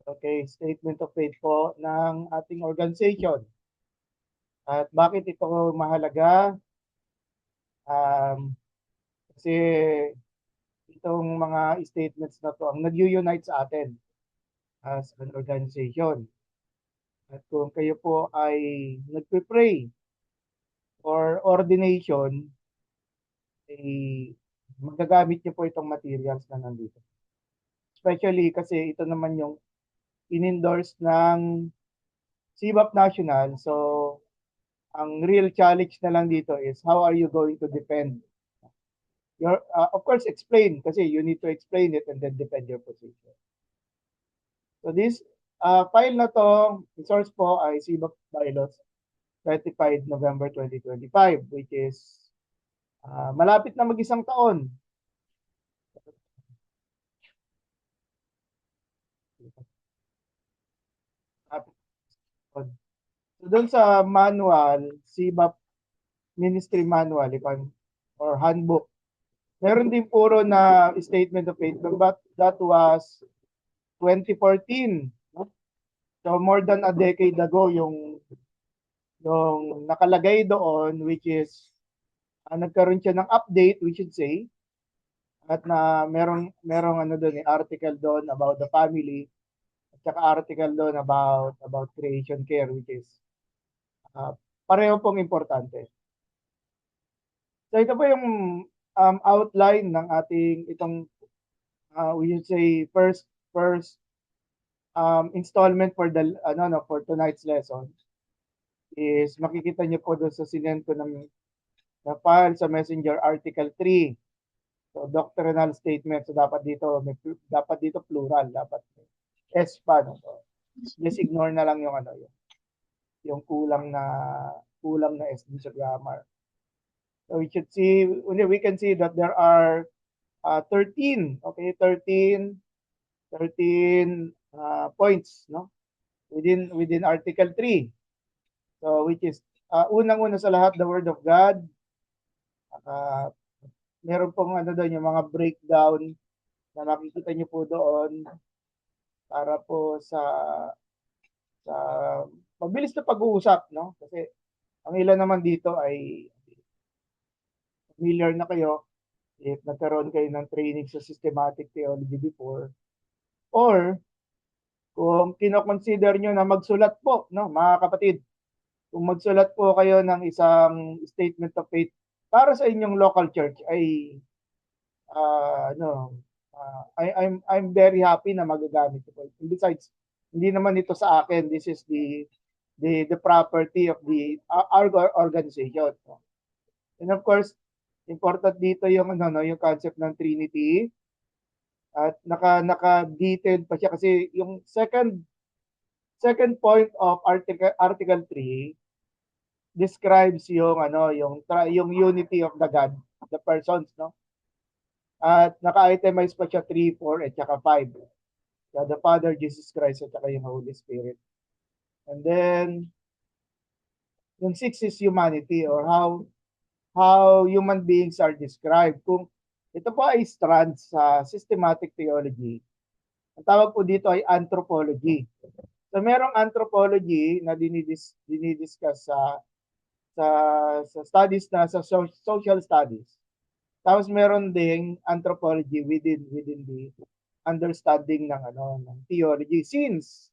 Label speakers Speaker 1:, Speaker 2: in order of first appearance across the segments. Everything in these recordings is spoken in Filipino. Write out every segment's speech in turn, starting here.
Speaker 1: Okay, statement of faith po ng ating organization. At bakit ito mahalaga? Um, Kasi itong mga statements na to ang nag-unite sa atin as an organization. At kung kayo po ay nagpe-pray or ordination, eh, magagamit niyo po itong materials na nandito. Especially kasi ito naman yung in-endorse ng CBAP National. So, ang real challenge na lang dito is how are you going to defend your, of course, explain kasi you need to explain it and then defend your position. So this file na to, the source po ay CBAP Bylaws 25 November 2025, which is malapit na mag-isang taon. So doon sa manual, CBAP Ministry Manual, or handbook, meron din puro na statement of faith, but that was 2014. No? So more than a decade ago yung nakalagay doon, which is nagkaroon siya ng update, we should say, at na merong ano doon, article doon about the family, at saka article doon about creation care, which is uh, pareho pong importante. So ito po yung outline ng ating itong we should say first installment for the for tonight's lesson is makikita niyo po doon sa sinend ko ng na file sa Messenger Article 3. So doctrinal statement, so dapat dito plural, dapat S pa, no? So, just ignore na lang yung yung kulang na S din sa grammar. So we can see that there are 13, okay, 13 points, no? Within Article 3. So which is unang-una sa lahat, the word of God. Uh, Meron pong doon yung mga breakdown na makikita niyo po doon para po sa mabilis na pag-uusap, no? Kasi ang ilan naman dito ay familiar na kayo if nagkaroon kayo ng training sa systematic theology before, or kung kino-consider nyo na magsulat po, no, mga kapatid, kung magsulat po kayo ng isang statement of faith para sa inyong local church ay I'm very happy na magagamit ito. Besides, hindi naman ito sa akin. This is the property of our organization. And of course, important dito yung yung concept ng Trinity, at naka-detailed pa siya kasi yung second point of article 3 describes yung unity of the God, the persons, no? At naka-itemize pa siya 3, 4, at saka 5. So the Father, Jesus Christ, at saka yung Holy Spirit. And then, yung 6 is humanity, or how human beings are described. Kung ito po ay strand sa systematic theology, ang tawag po dito ay anthropology. So merong anthropology na dinidiscuss sa, sa studies na sa social studies. Tapos meron ding anthropology within the understanding ng theology, since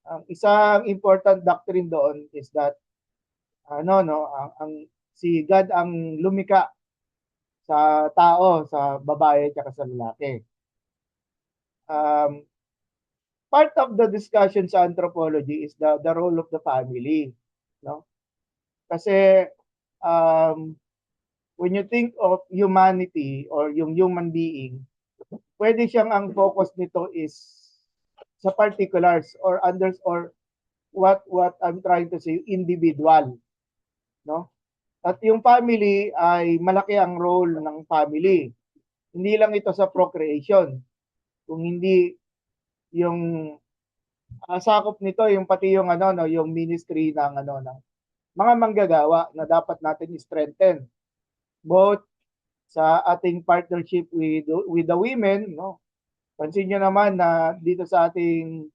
Speaker 1: ang isang important doctrine doon is that ang si God ang lumika sa tao, sa babae at sa lalaki. Part of the discussion sa anthropology is the role of the family, no? Kasi um, when you think of humanity or yung human being, pwede siyang ang focus nito is sa particulars or others, or what I'm trying to say, individual, no? At yung family ay malaki ang role ng family. Hindi lang ito sa procreation, kung hindi yung sakop nito yung pati yung yung ministry ng mga manggagawa na dapat natin i-strengthen, both sa ating partnership with the women, no? Pansin niyo naman na dito sa ating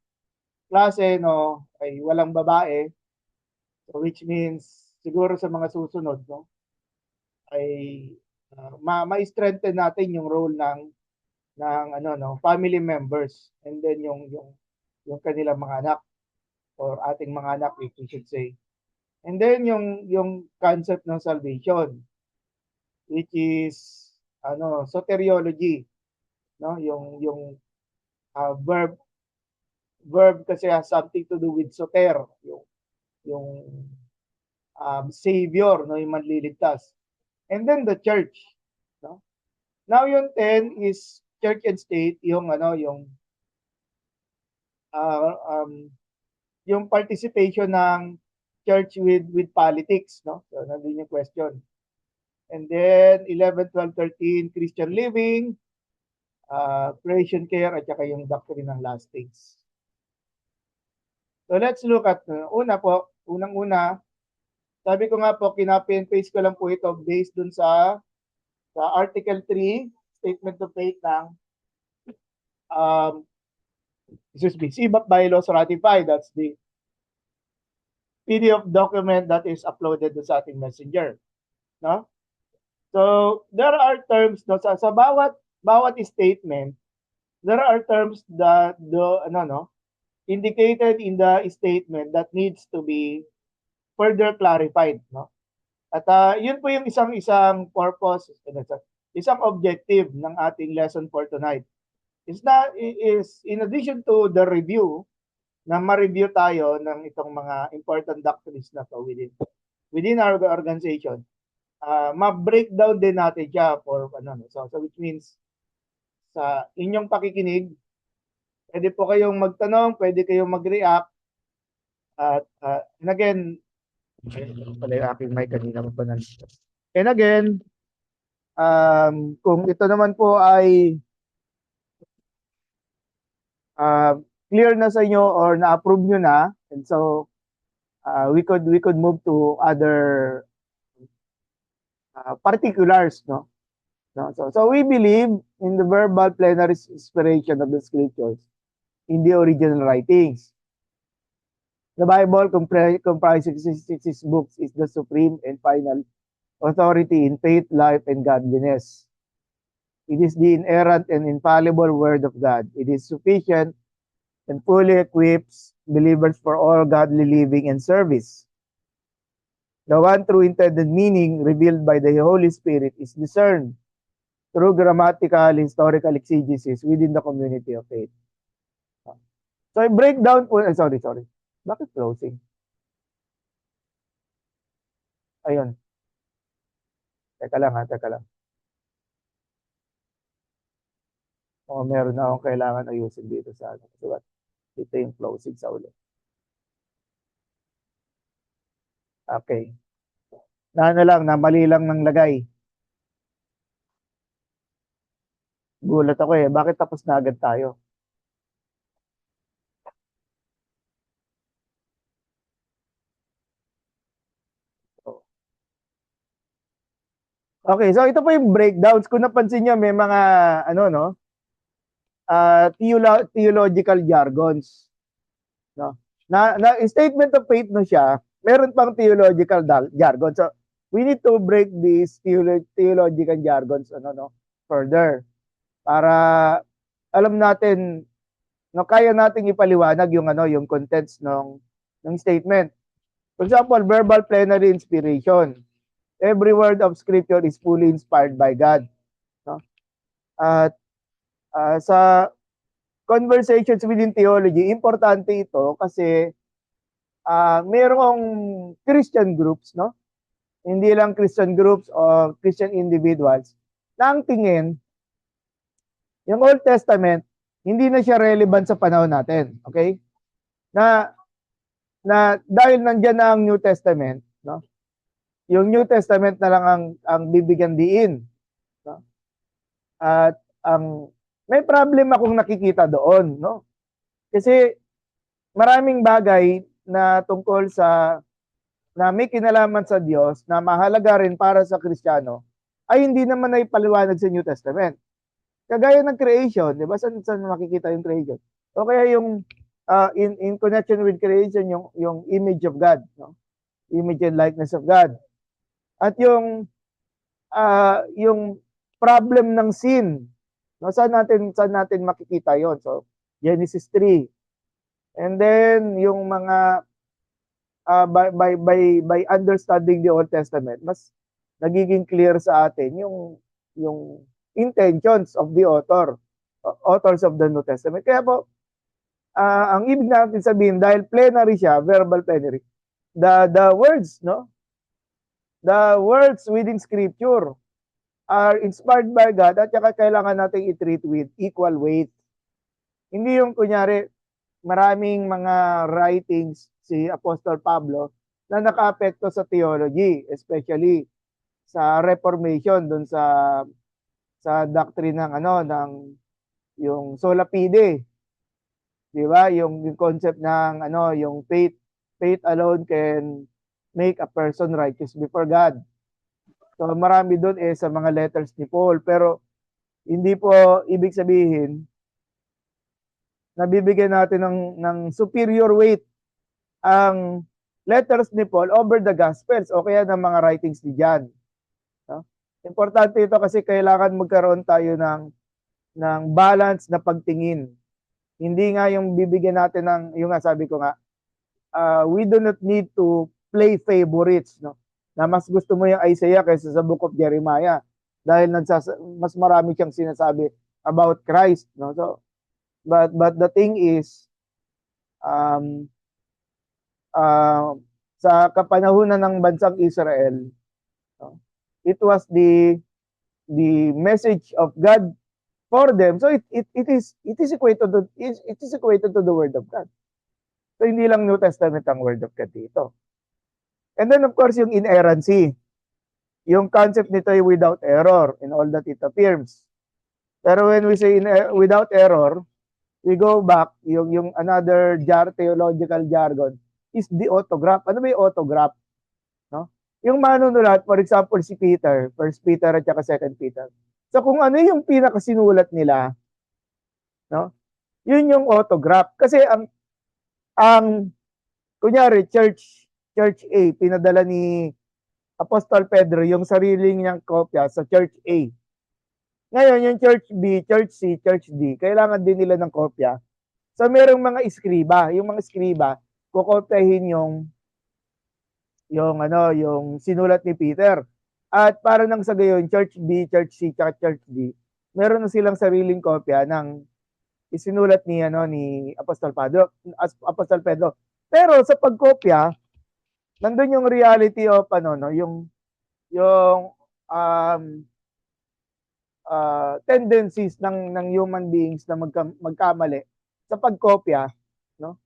Speaker 1: klase, no, ay walang babae. So, which means, siguro sa mga susunod, no, ay ma-strengthen natin yung role ng ano, no, family members, and then yung kanilang mga anak, or ating mga anak, if we should say. And then yung concept ng salvation, which is ano, soteriology, no, yung verb kasi has something to do with soter, yung savior, no, yung manliligtas. And then the church, no. Now yung 10 is church and state, yung ano, uh, um, yung participation ng church with politics, no. So nandun yung question. And then 11, 12, 13, Christian living, creation care, at saka yung doctrine ng last days. So let's look at, unang-una, sabi ko nga po, kinopy and paste ko lang po ito based dun sa Article 3, Statement of Faith ng CBAP bylaws ratified. That's the PDF document that is uploaded sa ating messenger. No? So, there are terms, no, sa bawat statement, there are terms that indicated in the statement that needs to be further clarified, no? At yun po yung isang purpose, isang objective ng ating lesson for tonight. Is in addition to the review, na ma-review tayo ng itong mga important doctrines na to within our organization, ma-breakdown din natin siya for so which means sa inyong pakikinig, pwede po kayong magtanong, pwede kayong mag-react, at and again, pala yung aking mic kanina mo pa nandito. And again, kung ito naman po ay clear na sa inyo or na-approve nyo na, and so we could move to other particulars, no? So we believe in the verbal plenary inspiration of the scriptures in the original writings. The Bible comprising 66 books is the supreme and final authority in faith, life, and godliness. It is the inerrant and infallible word of God. It is sufficient and fully equips believers for all godly living and service. The one true intended meaning revealed by the Holy Spirit is discerned through grammatical, historical exegesis within the community of faith. So I break down po, sorry. Bakit closing? Ayun. Teka lang. Meron na akong kailangan ayusin dito sa ano. So, ito yung closing sa ulit. Okay. Na mali lang ng lagay. Gulat ako eh. Bakit tapos na agad tayo? Okay, so ito po yung breakdowns. Kung napansin nyo, may mga theological jargons, no? Na statement of faith no siya, meron pang theological jargon. So we need to break these theological jargons further para alam natin, no, kaya nating ipaliwanag yung contents ng statement. For example, verbal plenary inspiration. Every word of scripture is fully inspired by God, no? At sa conversations within theology, importante ito kasi merong Christian groups, no? Hindi lang Christian groups o Christian individuals na ang tingin yung Old Testament hindi na siya relevant sa panahon natin, okay? Na dahil nandiyan na ang New Testament, no? Yung New Testament na lang ang bibigyan diin, no? At may problem akong nakikita doon, no? Kasi maraming bagay na tungkol sa na may kinalaman sa Diyos na mahalaga rin para sa Kristiyano ay hindi naman na ipaliwanag sa New Testament. Kagaya ng creation, di ba? Saan makikita yung creation? O kaya yung in connection with creation, yung image of God, no? Image and likeness of God. At yung problem ng sin, no? Saan natin makikita 'yon? So Genesis 3. And then yung mga by understanding the Old Testament, mas nagiging clear sa atin yung intentions of the authors of the New Testament. Kaya po, ang ibig natin sabihin, dahil plenary siya, verbal plenary, the words, no? The words within Scripture are inspired by God at saka kailangan natin i-treat with equal weight. Hindi yung kunyari, maraming mga writings si Apostol Pablo na nakaapekto sa theology, especially sa Reformation, dun sa doctrine ng yung sola fide. Di ba? Yung concept ng yung faith alone can make a person righteous before God. So marami doon sa mga letters ni Paul, pero hindi po ibig sabihin nabibigyan natin ng superior weight ang letters ni Paul over the Gospels o kaya ng mga writings ni John. No? Importante ito kasi kailangan magkaroon tayo ng balance na pagtingin. Hindi nga yung bibigyan natin yung nga sabi ko nga, we do not need to play favorites, no? Na mas gusto mo yung Isaiah kaysa sa Book of Jeremiah dahil mas marami siyang sinasabi about Christ, no? So but the thing is sa kapanahunan ng bansang Israel, no? It was the message of God for them. So it is equated to the word of God. So hindi lang New Testament ang word of God dito. And then of course yung inerrancy. Yung concept nito ay without error in all that it affirms. Pero when we say without error, we go back yung another theological jargon is the autograph. Ano ba yung autograph? No? Yung manunulat, for example, si Peter, 1 Peter at saka 2 Peter. So kung ano yung pinakasinulat nila, no? Yun yung autograph. Kasi ang kunyari church A, pinadala ni Apostol Pedro yung sarili niyang kopya sa Church A. Ngayon, yung Church B, Church C, Church D, kailangan din nila ng kopya. So, merong mga iskriba. Yung mga iskriba, kukopyahin yung sinulat ni Peter. At para nang sa gayon, Church B, Church C, Church D, meron na silang sariling kopya ng isinulat ni Apostol Pedro. Pero sa pagkopya, nandun yung reality of yung tendencies ng human beings na magkamali sa pagkopya, no?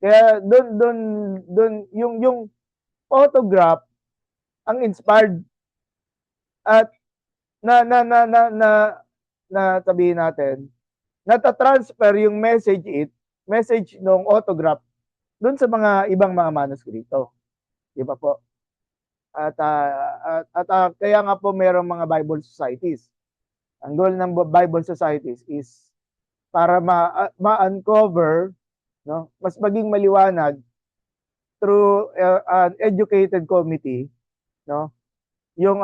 Speaker 1: Kaya doon yung photograph ang inspired at na sabihin natin nata-transfer yung message ng autograph doon sa mga ibang mga manuskrito. Di ba po? At kaya nga po merong mga Bible societies. Ang goal ng Bible societies is para ma-uncover, no, mas maging maliwanag through an educated committee, no, yung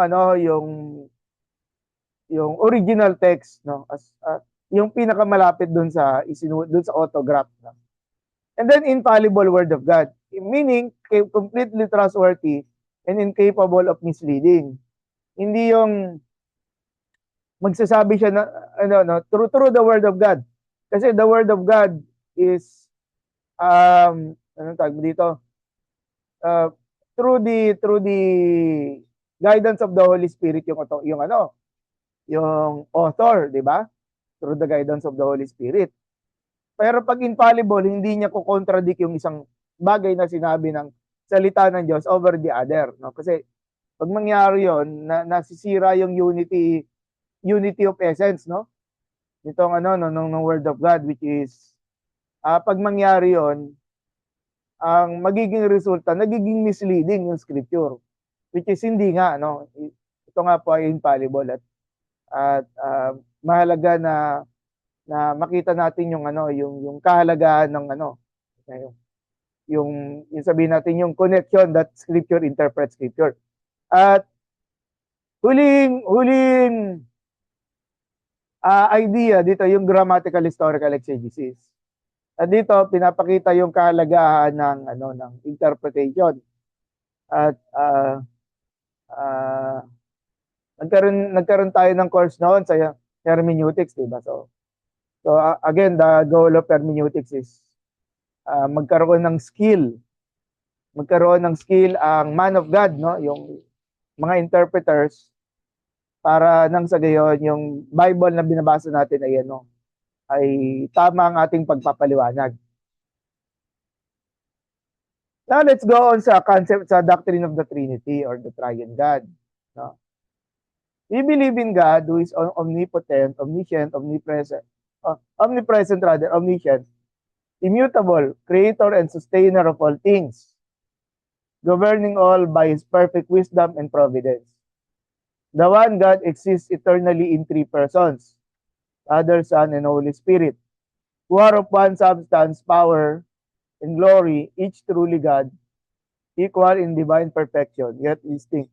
Speaker 1: original text, no, yung pinakamalapit doon sa autograph, no? And then infallible word of God, meaning completely trustworthy and incapable of misleading. Hindi yung magsasabi siya na through the word of God. Kasi the word of God is anong tawag dito? Through the guidance of the Holy Spirit yung author, di ba? Through the guidance of the Holy Spirit. Pero pag infallible, hindi niya ko-contradict yung isang bagay na sinabi ng salita ng Diyos over the other, no? Kasi pag mangyari yon, nasisira yung unity of essence, no? Nitong ng word of God, which is pag mangyari yon, ang magiging resulta, nagiging misleading yung scripture, which is hindi nga, no? Ito nga po ay infallible at mahalaga na makita natin yung kahalagahan ng Yung sabihin natin yung connection that scripture interprets scripture. At huling idea dito yung grammatical historical exegesis. At dito pinapakita yung kahalagahan ng interpretation. At nagkaroon tayo ng course noon sa hermeneutics, di ba? So again, the goal of hermeneutics is magkaroon ng skill ang man of God, no, yung mga interpreters, para nang sa gayon yung Bible na binabasa natin ay tama ang ating pagpapaliwanag. Now let's go on sa concept, sa doctrine of the Trinity or the Triune God, no? We believe in God who is omnipotent, omniscient, omnipresent, omniscient, immutable, creator and sustainer of all things, governing all by his perfect wisdom and providence. The one God exists eternally in three persons, Father, Son, and Holy Spirit, who are of one substance, power, and glory, each truly God, equal in divine perfection, yet distinct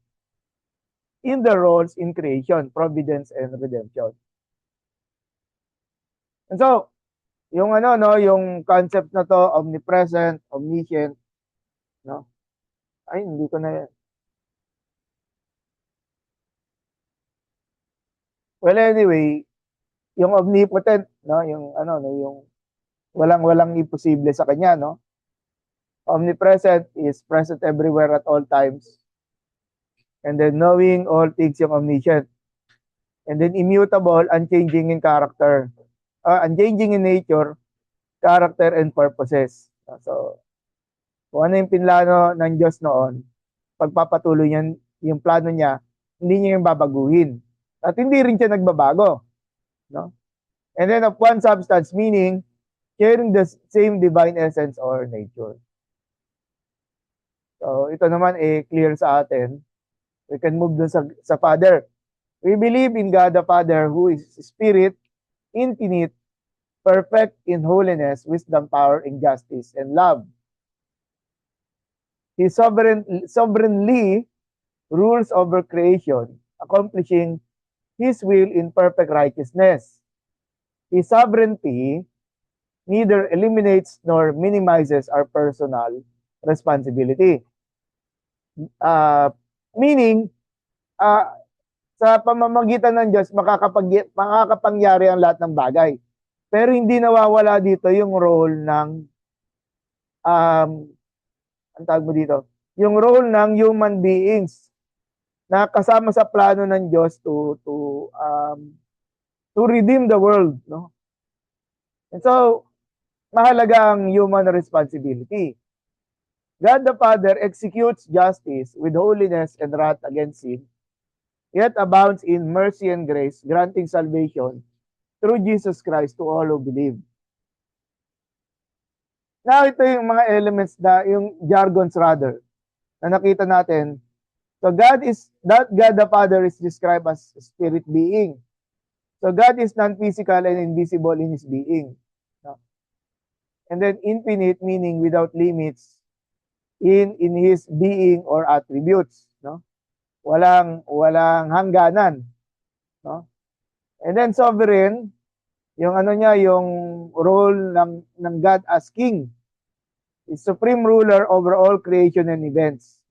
Speaker 1: in the roles in creation, providence, and redemption. And so, yung yung concept na to, omnipresent, omniscient, no? Ay, hindi ko na. Well, anyway, yung omnipotent, no, yung yung walang imposible sa kanya, no? Omnipresent is present everywhere at all times. And then knowing all things, yung omniscient. And then immutable, unchanging in character. Unchanging in nature, character, and purposes. So, kung ano yung pinlano ng Diyos noon, pagpapatuloy niya yung plano niya, hindi niya yung babaguhin. At hindi rin siya nagbabago. No? And then of one substance, meaning sharing the same divine essence or nature. So, ito naman clear sa atin. We can move dun sa Father. We believe in God the Father who is Spirit, infinite, perfect in holiness, wisdom, power, and justice, and love. He sovereignly rules over creation, accomplishing His will in perfect righteousness. His sovereignty neither eliminates nor minimizes our personal responsibility. Meaning, sa pamamagitan ng Diyos, makakapangyari ang lahat ng bagay. Pero hindi nawawala dito yung role ng, ang tawag mo dito, yung role ng human beings na kasama sa plano ng Diyos to redeem the world, no? And so, mahalaga ang human responsibility. God the Father executes justice with holiness and wrath against sin, yet abounds in mercy and grace, granting salvation through Jesus Christ to all who believe. Now, ito yung mga elements yung jargons rather, na nakita natin. So God the Father is described as spirit being. So God is non-physical and invisible in His being. No? And then infinite, meaning without limits in His being or attributes. No? Walang hangganan. No? And then sovereign, yung yung role ng God as king. Is supreme ruler over all creation and events.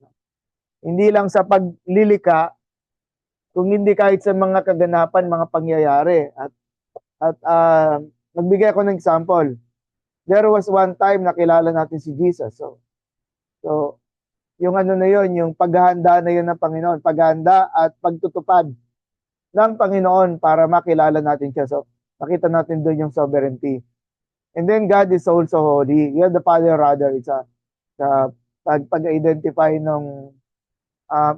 Speaker 1: Hindi lang sa paglilika, kung hindi kahit sa mga kaganapan, mga pangyayari. At nagbigay ako ng example. There was one time na kilala natin si Jesus. So yung na yun, yung paghahanda na yun ng Panginoon, paghahanda at pagtutupad ng Panginoon para makilala natin siya. So makita natin doon yung sovereignty. And then God is also holy. God the Father rather, it's pag-identify ng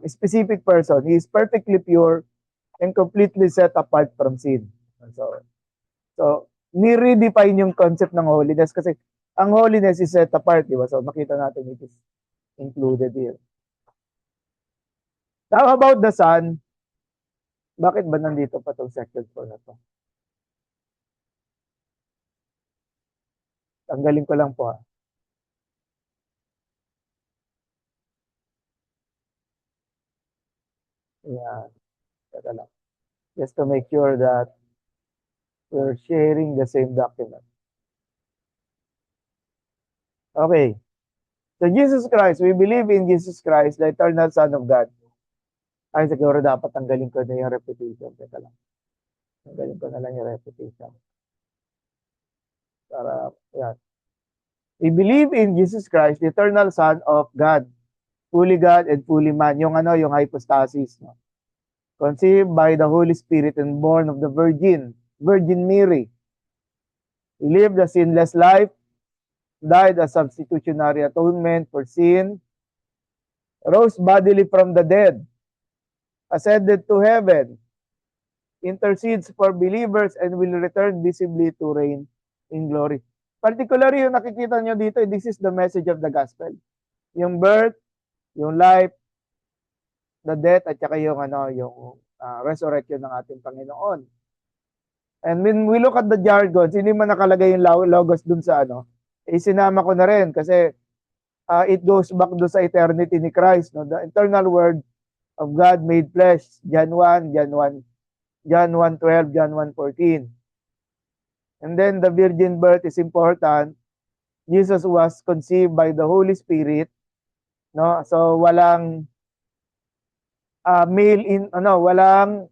Speaker 1: specific person. He is perfectly pure and completely set apart from sin. So ni-redefine yung concept ng holiness kasi ang holiness is set apart, di ba? So makita natin it is included here. Now about the Son, bakit ba nandito pa itong section 4 na to? Tanggalin ko lang po. Teka lang. Just to make sure that we're sharing the same document. Okay. So Jesus Christ, we believe in Jesus Christ, the eternal Son of God. Ay, siguro dapat tanggalin ko na yung repetition. Teka lang. Tanggalin ko na lang yung repetition. Para, yan. We believe in Jesus Christ, the eternal Son of God, fully God and fully man. Yung yung hypostasis. No? Conceived by the Holy Spirit and born of the Virgin Mary. He lived a sinless life, died as substitutionary atonement for sin, rose bodily from the dead, ascended to heaven, intercedes for believers, and will return visibly to reign in glory. Particularly yung nakikita nyo dito, this is the message of the gospel. Yung birth, yung life, the death, at saka yung resurrection ng ating Panginoon. And when we look at the jargons, hindi man nakalagay yung logos dun sa sinama ko na rin kasi it goes back do sa eternity ni Christ, no? The eternal word of God made flesh, John 1, John 1:12, John 1:14. And then the virgin birth is important. Jesus was conceived by the Holy Spirit, no? So walang walang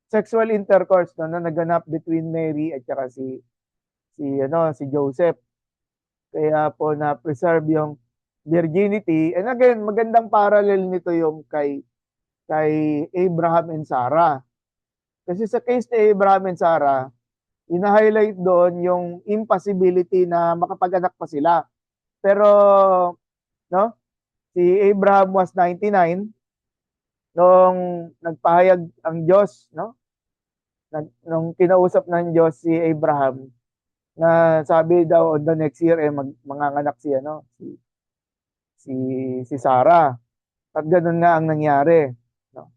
Speaker 1: sexual intercourse na naganap between Mary at saka si Joseph. Kaya po na preserve yung virginity. And again, magandang parallel nito yung kay Abraham and Sarah. Kasi sa case ni Abraham and Sarah, ina-highlight doon yung impossibility na makapag-anak pa sila. Pero si Abraham was 99 nung nagpahayag ang Diyos, nung kinausap ng Diyos si Abraham na sabi daw on the next year manganganak si Sarah. At ganoon nga ang nangyari, no?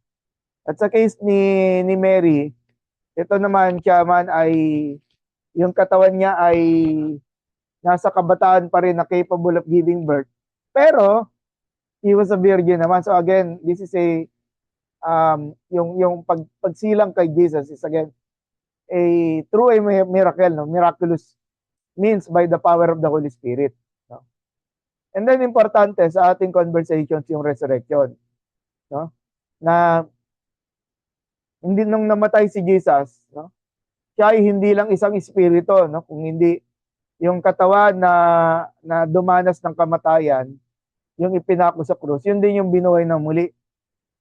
Speaker 1: At sa case ni Mary, ito naman siya man ay yung katawan niya ay nasa kabataan pa rin na capable of giving birth. Pero he was a virgin naman. So again, this is yung pagsilang kay Jesus is again a true miracle, no? Miraculous means by the power of the Holy Spirit, no? And then importante sa ating conversations yung resurrection, no? Na hindi nung namatay si Jesus, no? Siya ay hindi lang isang espiritu, no? Kung hindi yung katawan na dumanas ng kamatayan, yung ipinako sa krus, yun din yung binuhay na muli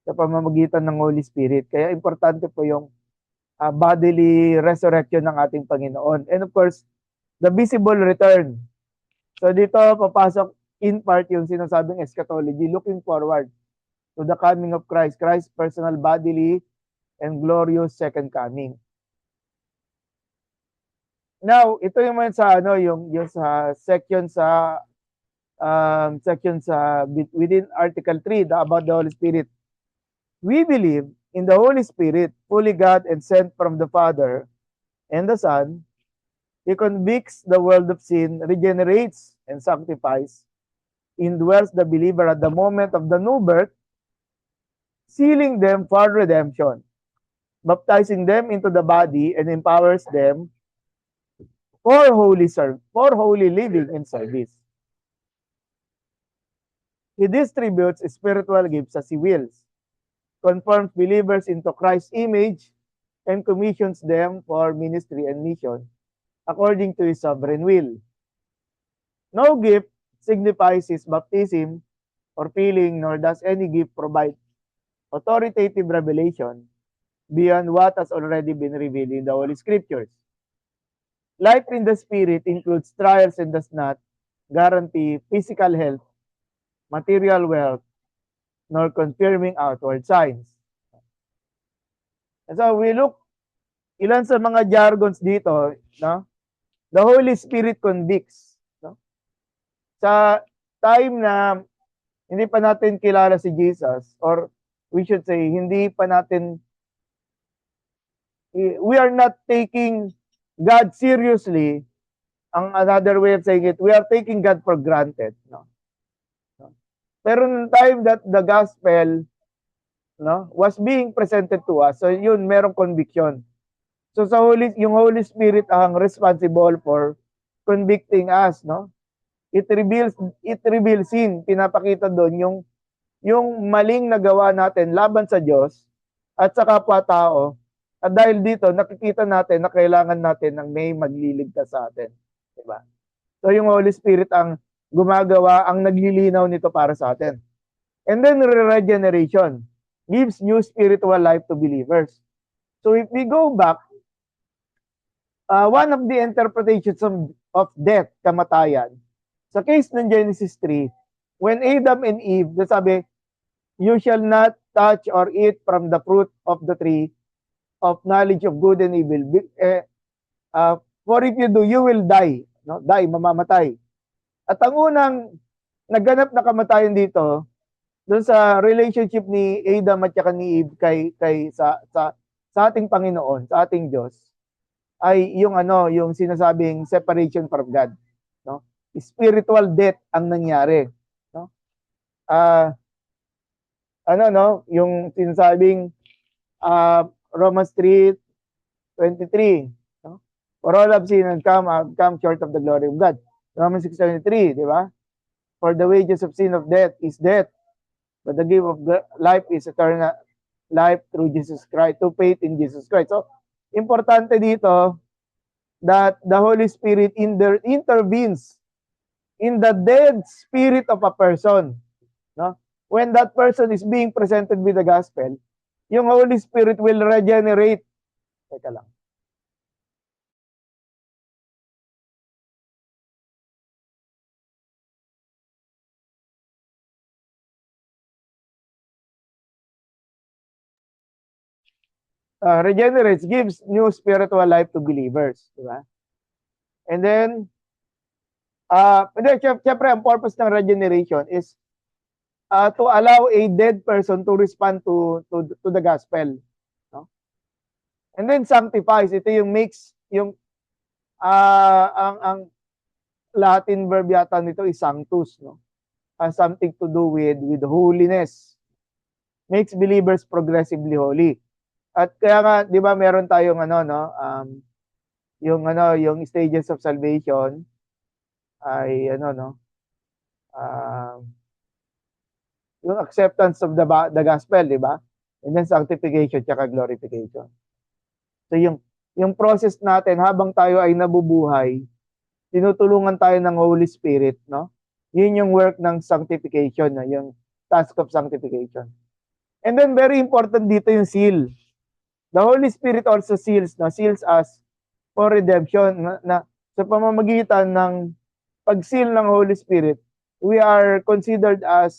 Speaker 1: sa pamamagitan ng Holy Spirit. Kaya importante po yung bodily resurrection ng ating Panginoon. And of course, the visible return. So dito papasok in part yung sinasabing eschatology, looking forward to the coming of Christ, Christ's personal bodily and glorious second coming. Now, ito yung sa yung sa section sa within Article 3 about the Holy Spirit. We believe in the Holy Spirit, fully God and sent from the Father and the Son. He convicts the world of sin, regenerates and sanctifies, indwells the believer at the moment of the new birth, sealing them for redemption, baptizing them into the body, and empowers them for holy living and service. He distributes spiritual gifts as he wills, conforms believers into Christ's image, and commissions them for ministry and mission according to his sovereign will. No gift signifies his baptism or filling, nor does any gift provide authoritative revelation beyond what has already been revealed in the Holy Scriptures. Life in the Spirit includes trials and does not guarantee physical health, material wealth, nor confirming outward signs. And so we look, ilan sa mga jargons dito, no? The Holy Spirit convicts, no? Sa time na hindi pa natin kilala si Jesus, or we should say, we are not taking God seriously. Ang another way of saying it, we are taking God for granted, no? Pero nung time that the gospel no, was being presented to us. So yun, merong conviction. So yung Holy Spirit ang responsible for convicting us, no? It reveals sin. Pinapakita doon yung maling nagawa natin laban sa Diyos at sa kapwa-tao. At dahil dito, nakikita natin na kailangan natin ng may magliligtas sa atin. Diba? So yung Holy Spirit ang gumagawa, ang naglilinaw nito para sa atin. And then regeneration gives new spiritual life to believers. So if we go back, one of the interpretations of death, kamatayan, sa case ng Genesis 3, when Adam and Eve, sabi, you shall not touch or eat from the fruit of the tree of knowledge of good and evil. For if you do, you will die. No? Die, mamamatay. At ang unang nagganap na kamatayan dito, doon sa relationship ni Adam at saka ni Eve sa ating Panginoon, sa ating Diyos, ay yung sinasabing separation from God, no? Spiritual death ang nangyari, no? Yung sinasabing Romans 3:23, no? For all have sinned and come short of the glory of God. Romans 6:23, di ba? For the wages of sin of death is death, but the gift of life is eternal life through Jesus Christ, through faith in Jesus Christ. So, importante dito that the Holy Spirit intervenes in the dead spirit of a person. No? When that person is being presented with the gospel, yung Holy Spirit will regenerate. Teka lang. Regenerates, gives new spiritual life to believers. Diba? And then, syempre, ang purpose ng regeneration is to allow a dead person to respond to the gospel. No? And then, sanctifies. Ito yung makes, ang Latin verb yata nito is sanctus. No? Has something to do with holiness. Makes believers progressively holy. At kaya nga, 'di ba, meron tayong yung stages of salvation ay yung acceptance of the gospel, 'di ba? And then sanctification at glorification. So yung process natin habang tayo ay nabubuhay, tinutulungan tayo ng Holy Spirit, no? Yun yung work ng sanctification, no? Yung task of sanctification. And then very important dito yung seal. The Holy Spirit also seals us for redemption, na sa pamamagitan ng pag-seal ng Holy Spirit, we are considered as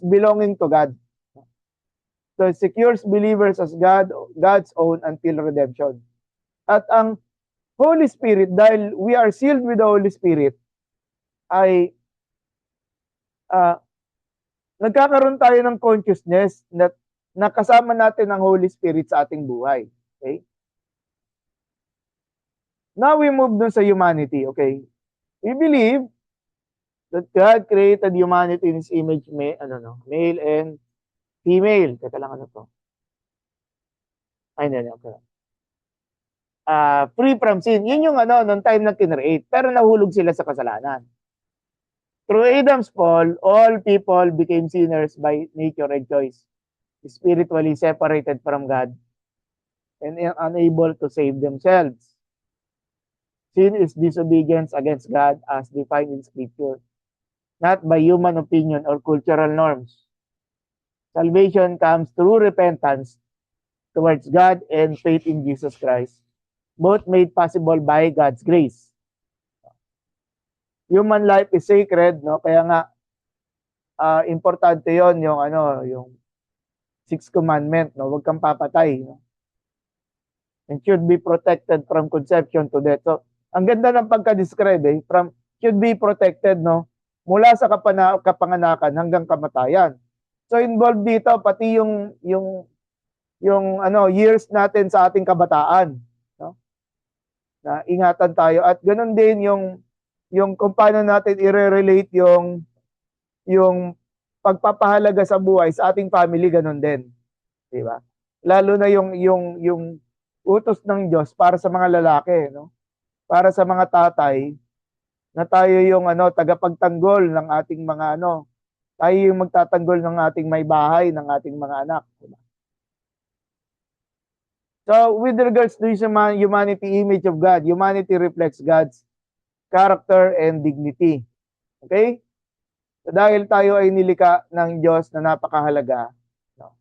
Speaker 1: belonging to God. So it secures believers as God's own until redemption. At ang Holy Spirit, dahil we are sealed with the Holy Spirit, ay nagkakaroon tayo ng consciousness na nakasama natin ang Holy Spirit sa ating buhay. Okay? Now we move dun sa humanity. Okay? We believe that God created humanity in His image, male and female. Teka lang, ano to? Ay, hindi. Okay. Free from sin. Yun yung nung time na kinreate. Pero nahulog sila sa kasalanan. Through Adam's fall, all people became sinners by nature and choice, spiritually separated from God and unable to save themselves. Sin is disobedience against God as defined in Scripture, not by human opinion or cultural norms. Salvation comes through repentance towards God and faith in Jesus Christ, both made possible by God's grace. Human life is sacred, no? Kaya nga importante 'yon, yung sixth commandment, no? Huwag kang papatay, no? And should be protected from conception to death. So, ang ganda ng pagka-describe, from should be protected, no? Mula sa kapanganakan hanggang kamatayan. So, involved dito pati yung years natin sa ating kabataan, no? Na ingatan tayo, at ganoon din yung kung paano natin i-relate yung pagpapahalaga sa buhay sa ating family, ganun din. di ba? Lalo na yung utos ng Diyos para sa mga lalaki, no? Para sa mga tatay na tayo yung tagapagtanggol ng ating mga tayo yung magtatanggol ng ating may bahay, ng ating mga anak. Diba? So, with regards to humanity image of God, humanity reflects God's character and dignity. Okay? So, dahil tayo ay nilikha ng Diyos na napakahalaga, no?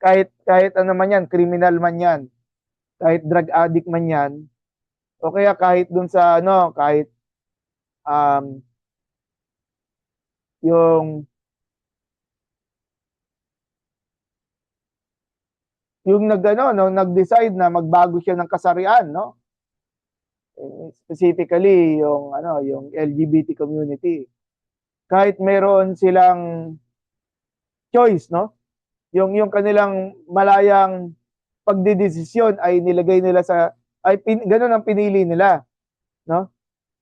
Speaker 1: Kahit ano man yan, criminal man yan, kahit drug addict man yan, o kaya kahit dun sa kahit um, yung nag-decide na magbago siya ng kasarian, no? Specifically yung LGBT community. Kahit meron silang choice, no? Yung kanilang malayang pagdedesisyon ay nilagay nila ganun ang pinili nila, no?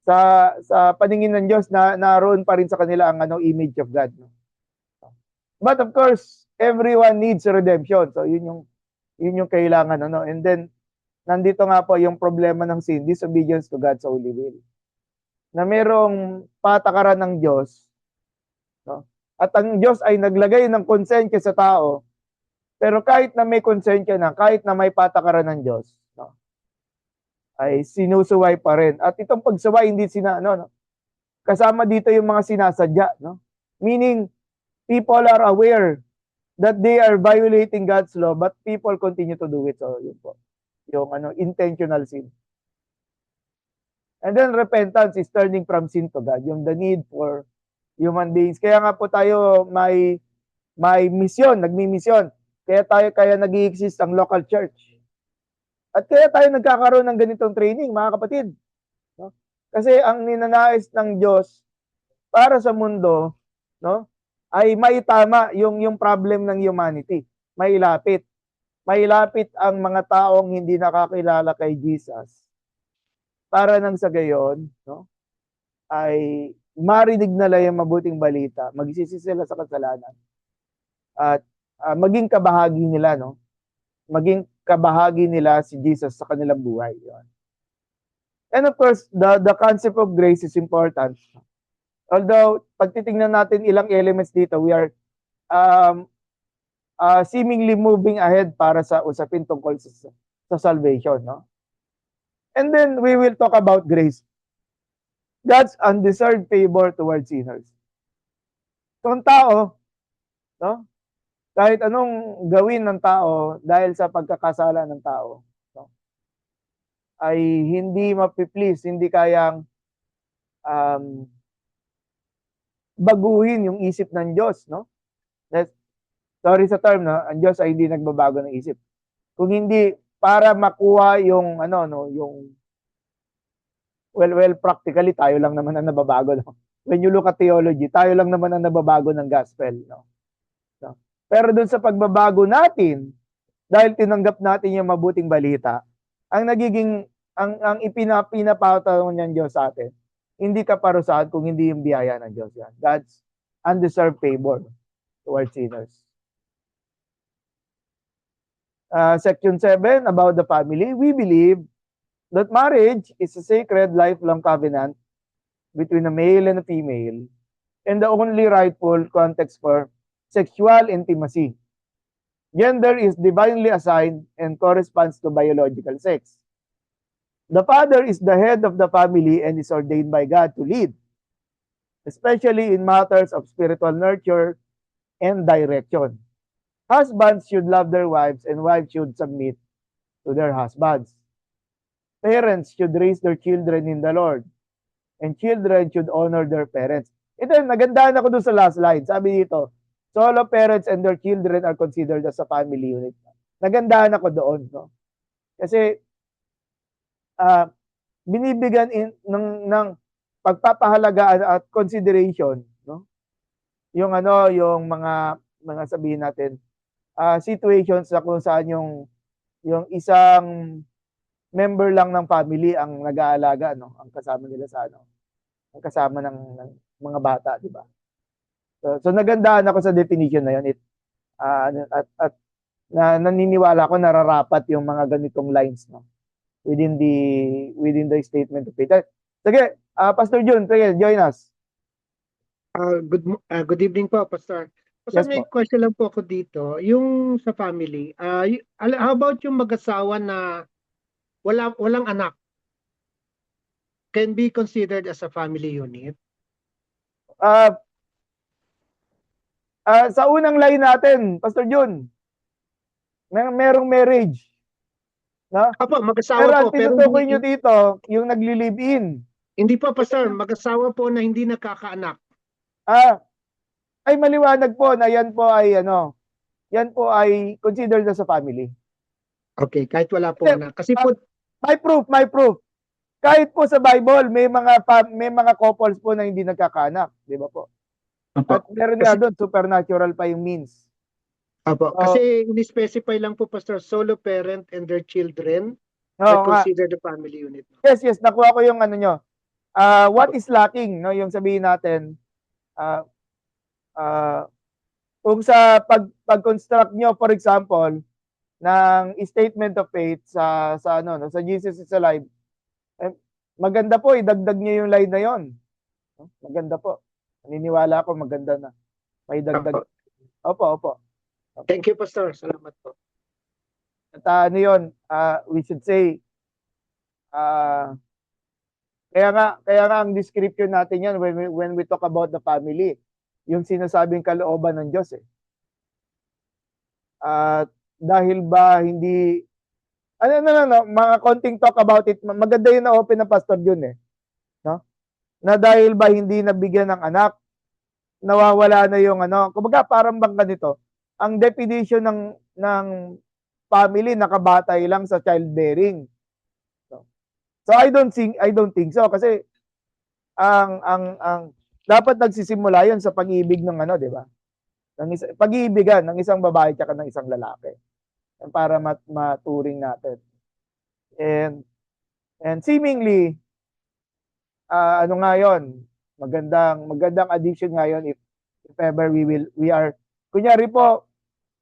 Speaker 1: Sa paningin ng Diyos na naroon pa rin sa kanila ang image of God, no? But of course, everyone needs redemption. So yun yung kailangan, and then nandito nga po yung problema ng sin, disobedience to God's holy will. Na merong patakaran ng Diyos, no? At ang Diyos ay naglagay ng konsensya sa tao, pero kahit na may konsensya na, kahit na may patakaran ng Diyos, no, ay sinusuway pa rin. At itong pagsuway, hindi kasama dito yung mga sinasadya, no? Meaning, people are aware that they are violating God's law, but people continue to do it. So, yun po. Yung intentional sin. And then repentance is turning from sin to God, yung the need for human beings. Kaya nga po tayo may misyon, nagmi-misyon. Kaya nag-i-exist ang local church. At kaya tayo nagkakaroon ng ganitong training, mga kapatid. No? Kasi ang ninanais ng Diyos para sa mundo, no, ay maitama yung problem ng humanity. Mailapit ang mga taong hindi nakakilala kay Jesus. Para nang sa gayon, no, ay marinig nila yung mabuting balita, magsisi sila sa kasalanan. At maging kabahagi nila, no? Maging kabahagi nila si Jesus sa kanilang buhay. Yun. And of course, the concept of grace is important. Although, pag titingnan natin ilang elements dito, we are seemingly moving ahead para sa usapin tungkol sa salvation, no? And then we will talk about grace. God's undeserved favor towards sinners. So, ang tao, no? Kahit anong gawin ng tao dahil sa pagkakasala ng tao, no, ay hindi mapiplease, hindi kayang baguhin yung isip ng Diyos, no? Sorry sa term, no? Ang Diyos ay hindi nagbabago ng isip. Kung hindi para makuha yung well, practically tayo lang naman ang nababago, no? When you look at theology, tayo lang naman ang nababago ng gospel, no? Pero dun sa pagbabago natin, dahil tinanggap natin yung mabuting balita, ang ipinapataw ng Diyos sa atin, hindi kaparusahan kung hindi yung biyaya ng Diyos yan. God's undeserved favor towards sinners. Section 7, about the family. We believe that marriage is a sacred lifelong covenant between a male and a female, and the only rightful context for sexual intimacy. Gender is divinely assigned and corresponds to biological sex. The father is the head of the family and is ordained by God to lead, especially in matters of spiritual nurture and direction. Husbands should love their wives and wives should submit to their husbands. Parents should raise their children in the Lord, and children should honor their parents. Ito, nagandahan ako dun sa last line. Sabi dito, solo parents and their children are considered as a family unit. Nagandahan ako doon, no? Kasi binibigyan ng pagpapahalagaan at consideration, no? Yung mga sabihin natin, situations na kung saan yung isang member lang ng family ang nag-aalaga, no? Ang kasama nila ang kasama ng mga bata, di ba? So nagandahan ako sa definition na yun. At na naniniwala ako nararapat yung mga ganitong lines, no, within the statement of faith. Sige, Pastor Jun, sige, join us.
Speaker 2: Good evening po, Pastor. Pastor,
Speaker 1: Yes
Speaker 2: may
Speaker 1: po.
Speaker 2: question lang po ako dito. Yung sa family, how about yung mag-asawa na walang anak? Can be considered as a family unit?
Speaker 1: Uh, sa unang line natin, Pastor Jun, merong marriage. No?
Speaker 2: Apo,
Speaker 1: Pero
Speaker 2: mag-asawa
Speaker 1: ang
Speaker 2: po, pero
Speaker 1: tinutukoy nyo dito, yung nagli-live-in.
Speaker 2: hindi po, Pastor, mag-asawa po na hindi nakakaanak.
Speaker 1: Ay maliwanag po na yan po ay considered as a family.
Speaker 2: Okay, kahit wala po
Speaker 1: Kasi,
Speaker 2: anak. Kasi po,
Speaker 1: may proof. Kahit po sa Bible, may mga couples po na hindi nagkakaanak, di ba po? At meron nga doon, supernatural pa yung means.
Speaker 2: kasi ini-specify lang po, Pastor, solo parent and their children
Speaker 1: nga.
Speaker 2: are considered a family unit.
Speaker 1: Yes, nakuha ko yung ano nyo. What is lacking, no? Yung sabihin natin, kung sa pag-construct nyo, for example, ng statement of faith sa Jesus is alive, maganda po, idagdag nyo yung line na yon. Maganda po. Naniniwala ako maganda na. May dagdag. Opo.
Speaker 2: Thank you, Pastor. Salamat po.
Speaker 1: At we should say, kaya nga ang description natin yan when we talk about the family, yung sinasabing kalooban ng Diyos eh. Dahil ba hindi, mga konting talk about it, maganda yun na open na Pastor Jun eh. No? Na dahil ba hindi nabigyan ng anak, nawawala na yung kumbaga parang bang ganito, ang definition ng family nakabatay lang sa childbearing. So I don't think so kasi ang dapat nagsisimula 'yon sa pag-ibig ng di ba? Pag-iibigan ng isang babae at ng isang lalaki. Para maturing natin. And seemingly nga 'yon, magandang addition nga 'yon if ever we are kunyari po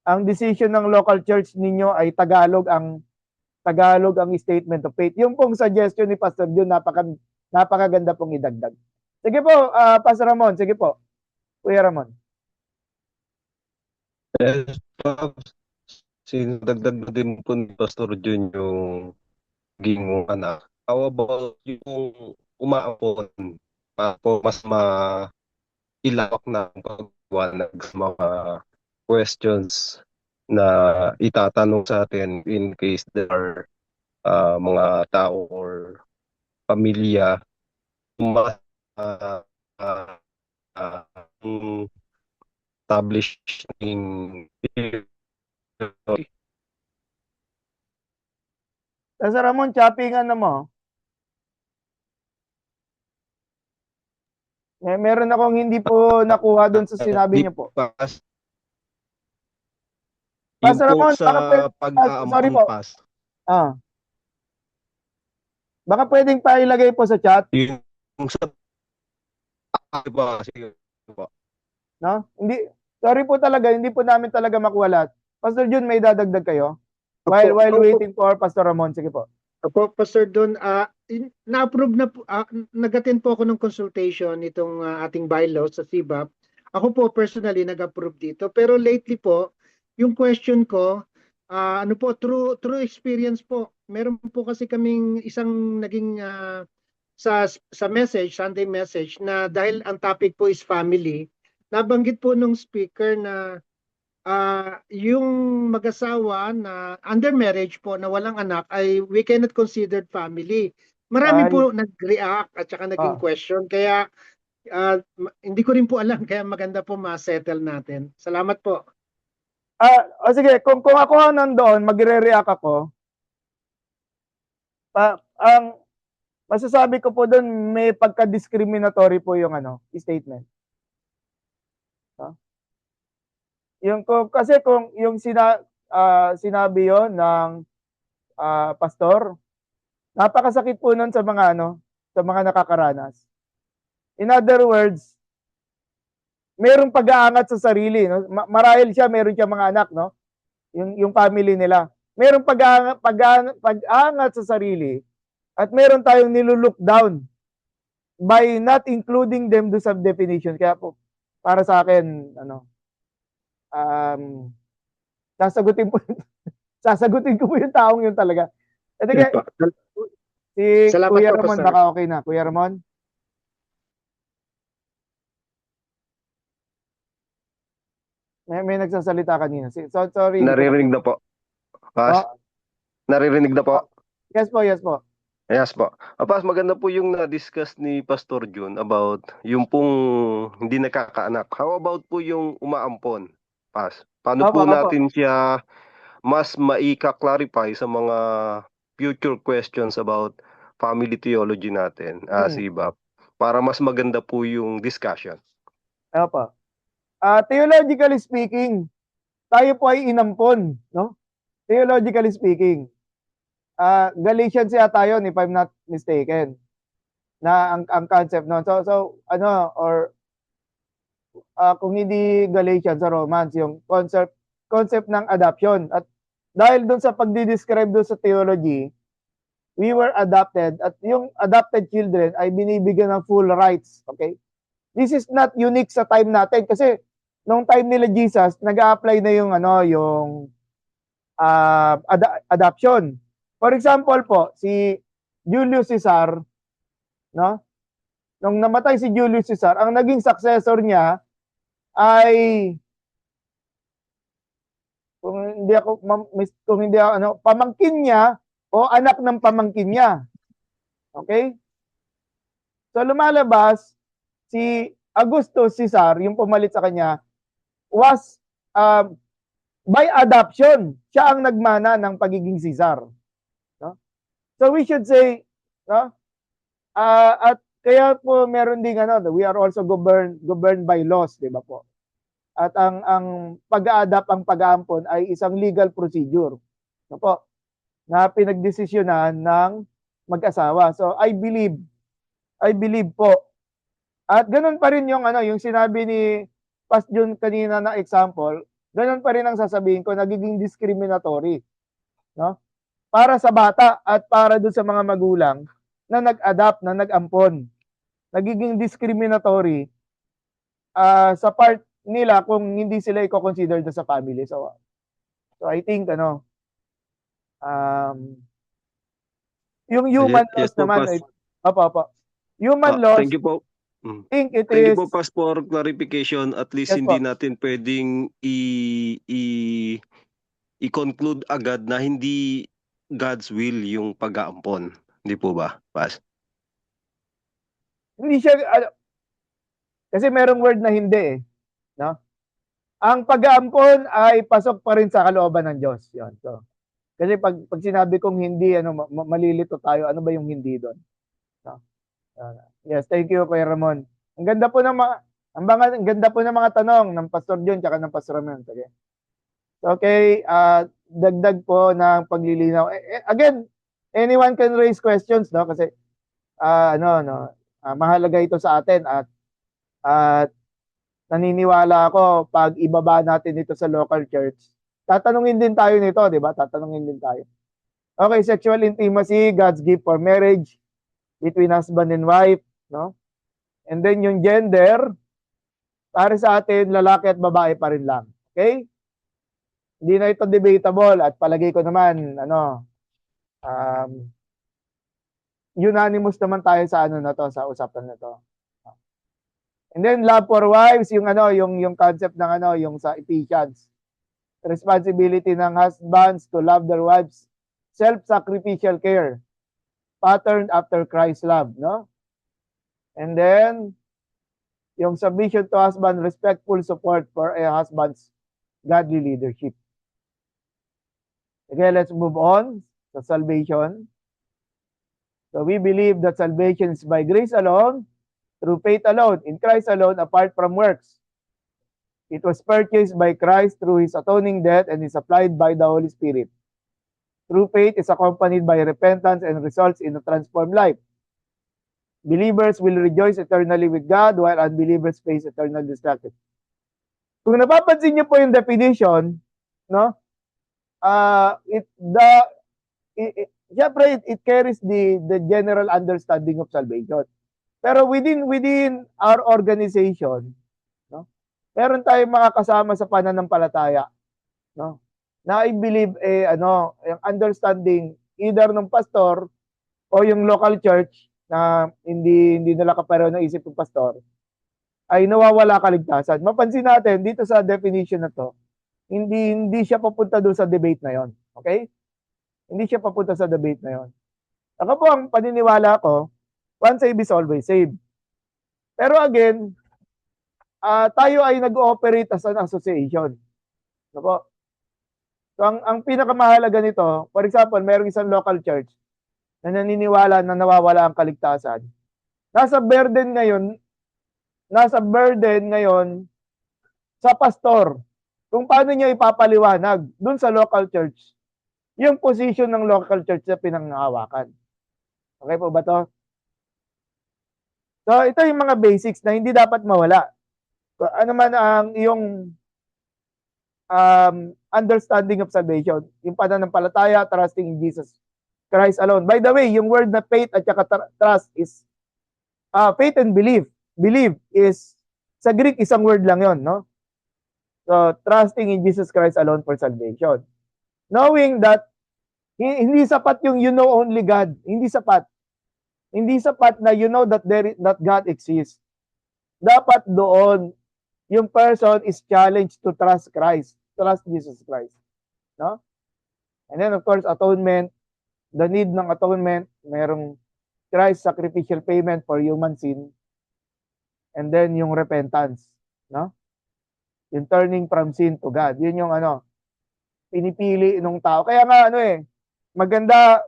Speaker 1: ang decision ng local church ninyo ay Tagalog ang statement of faith. Yung pong suggestion ni Pastor Jun, napakaganda pong idagdag. Sige po, Pastor Ramon, sige po. Kuya Ramon.
Speaker 3: Yes, sinadagdag na din po ni Pastor Jun yung gingong anak. How about yung umaapon po mas mailawak na pagwanag sa mga questions na itatanong sa atin in case there are mga tao or pamilya establishing
Speaker 1: Pastor Ramon, choppingan mo. Meron akong hindi po nakuha doon sa sinabi niyo po.
Speaker 3: Pastor Ramon, sa pag-aampas.
Speaker 1: Baka pwedeng pailagay po sa chat.
Speaker 3: Yung sa sige po.
Speaker 1: No? Hindi, sorry po talaga, hindi po namin talaga makuha lahat. Pastor Jun, may dadagdag kayo? While waiting for Pastor Ramon, sige po.
Speaker 2: Opo, Pastor Don, na-approve na po, nag-attend po ako ng consultation itong ating bylaws sa CBAP. Ako po personally nag-approve dito, pero lately po, yung question ko, true experience po. Meron po kasi kaming isang naging sa message, Sunday message, na dahil ang topic po is family, nabanggit po nung speaker na yung mag-asawa na under marriage po na walang anak ay we cannot consider family. Marami po nag-react at saka naging question. Kaya hindi ko rin po alam, kaya maganda po ma-settle natin. Salamat po.
Speaker 1: Sige, kung ako nandoon, magre-react ako. Ang masasabi ko po doon, may pagka-discriminatory po yung statement. Kasi kung yung sinabi yon ng pastor, napakasakit po nun sa mga sa mga nakakaranas. In other words, mayroong pag-aangat sa sarili, no? Marahil siya, meron siya mga anak, no? yung family nila. Merong pag-aangat sa sarili at meron tayong nilulook down by not including them do sa definition. Kaya po, para sa akin, sasagutin po, sasagutin ko po yung taong yun talaga. At
Speaker 2: Yes
Speaker 1: again,
Speaker 2: po.
Speaker 1: si
Speaker 2: Salamat
Speaker 1: Kuya
Speaker 2: po,
Speaker 1: Ramon,
Speaker 2: Pastor.
Speaker 1: baka okay na. Kuya Ramon? May nagsasalita kanina. So, sorry.
Speaker 3: Naririnig na po. Pas,
Speaker 1: Oh,
Speaker 3: naririnig na po.
Speaker 1: yes po, yes po.
Speaker 3: Yes po. Pas, maganda po yung na-discuss ni Pastor Jun about yung pong hindi nakakaanak. How about po yung umaampon? Pas, paano
Speaker 1: Opo,
Speaker 3: po
Speaker 1: opo.
Speaker 3: natin siya mas maika-clarify sa mga future questions about family theology natin, si Bob, para mas maganda po yung discussion.
Speaker 1: Opo. Theologically speaking, tayo po ay inampon, no? Theologically speaking. Galatians yata yun, if I'm not mistaken. Na ang concept no. So kung hindi Galatians sa Romans, yung concept ng adoption. At dahil doon sa pagdi-describe doon sa theology, we were adopted at yung adopted children ay binibigyan ng full rights. Okay? This is not unique sa time natin kasi nung time nila Jesus, nag-a-apply na yung adoption. For example po, si Julius Caesar, no? Nung namatay si Julius Caesar, ang naging successor niya ay kung hindi ako pamangkin niya o anak ng pamangkin niya. Okay? So lumalabas si Augustus Caesar, yung pumalit sa kanya, was by adoption, siya ang nagmana ng pagiging Caesar. No? So we should say, no? At kaya po meron ding we are also governed by laws, di ba po? At ang pag-a-adapt, ang pag-aampon ay isang legal procedure. No po? Na pinagdesisyonan ng mag-asawa. So I believe po. At ganun pa rin yung yung sinabi ni Pas Jun kanina na example, ganun pa rin ang sasabihin ko, nagiging discriminatory, no? Para sa bata at para dun sa mga magulang na nag-adapt, na nag-ampon. Nagiging discriminatory sa part nila kung hindi sila i-consider sa family. So I think yung human
Speaker 3: Yes
Speaker 1: laws
Speaker 3: po,
Speaker 1: naman
Speaker 3: Pas.
Speaker 1: ay human laws,
Speaker 3: Thank you po.
Speaker 1: I think it
Speaker 3: Thank you
Speaker 1: is
Speaker 3: po, Pas, for clarification. At least
Speaker 1: yes
Speaker 3: hindi
Speaker 1: po.
Speaker 3: natin pwedeng i-conclude agad na hindi God's will yung pag-aampon. Hindi po ba, Pas?
Speaker 1: Hindi siya kasi merong word na hindi no? Ang pag-aampon ay pasok pa rin sa kalooban ng Diyos. 'Yon. So, kasi pag sinabi kong hindi malilito tayo, ano ba yung hindi doon? No? Yes, thank you Kuya Ramon. Ang ganda po ng ang ganda po ng mga tanong ng Pastor John at ng Pastor Ramon. Okay, dagdag po ng paglilinaw. Again, anyone can raise questions, no? Kasi mahalaga ito sa atin at naniniwala ako pag ibaba natin ito sa local church, tatanungin din tayo nito, di ba? Tatanungin din tayo. Okay, sexual intimacy, God's gift for marriage between husband and wife, no? And then yung gender, para sa atin, lalaki at babae pa rin lang. Okay? Hindi na ito debatable at palagay ko naman, unanimous naman tayo sa sa usapan na to. And then love for wives, yung concept ng yung sa Ephesians. Responsibility ng husbands to love their wives, self-sacrificial care, patterned after Christ's love, no? And then yung submission to husband, respectful support for a husband's godly leadership. Okay, let's move on sa salvation. So we believe that salvation is by grace alone, through faith alone, in Christ alone, apart from works. It was purchased by Christ through His atoning death and is applied by the Holy Spirit. True faith is accompanied by repentance and results in a transformed life. Believers will rejoice eternally with God while unbelievers face eternal destruction. Kung napapansin niyo po yung definition, no? syempre it carries the general understanding of salvation. Pero within our organization, no? Meron tayong mga kasama sa pananampalataya, no? Na I believe yung understanding either ng pastor o yung local church na hindi nila kapareho ng isip ng pastor ay nawawala kaligtasan. Mapansin natin dito sa definition na to, hindi siya papunta doon sa debate na yon. Okay? Hindi siya papunta sa debate na yon. Ako po ang paniniwala ko, once saved is always saved. Pero again, tayo ay nag-ooperate as an association. No po? So ang pinakamahalaga nito, for example, mayroong isang local church na naniniwala na nawawala ang kaligtasan. Nasa burden ngayon sa pastor kung paano niya ipapaliwanag dun sa local church yung position ng local church na pinanghahawakan. Okay po ba to? So ito yung mga basics na hindi dapat mawala. So, ano man ang iyong understanding of salvation, yung pananampalataya, trusting in Jesus Christ alone. By the way, yung word na faith at saka trust is faith and belief. Believe is, sa Greek, isang word lang yon, no? So, trusting in Jesus Christ alone for salvation. Knowing that, hindi sapat yung you know only God. Hindi sapat. Hindi sapat na you know that that God exists. Dapat doon, yung person is challenged to trust Christ. Trust Jesus Christ. No? And then, of course, atonement. The need ng atonement, merong Christ sacrificial payment for human sin. And then yung repentance, no? Yung turning from sin to God. Yun yung pinipili ng tao. Kaya nga maganda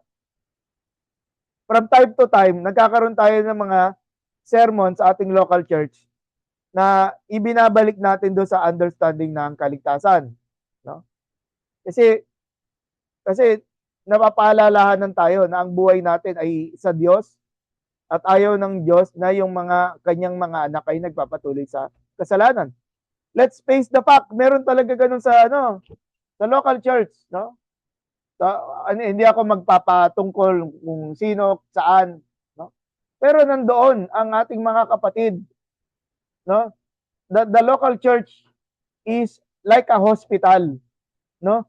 Speaker 1: from time to time nagkakaroon tayo ng mga sermon sa ating local church na ibinabalik natin do sa understanding ng kaligtasan, no? Kasi napapaalalahanan tayo na ang buhay natin ay sa Diyos at ayaw ng Diyos na yung kanyang mga anak ay nagpapatuloy sa kasalanan. Let's face the fact, meron talaga ganun sa local church, no? So, hindi ako magpapatungkol kung sino, saan, no? Pero nandoon ang ating mga kapatid, no? The local church is like a hospital, no?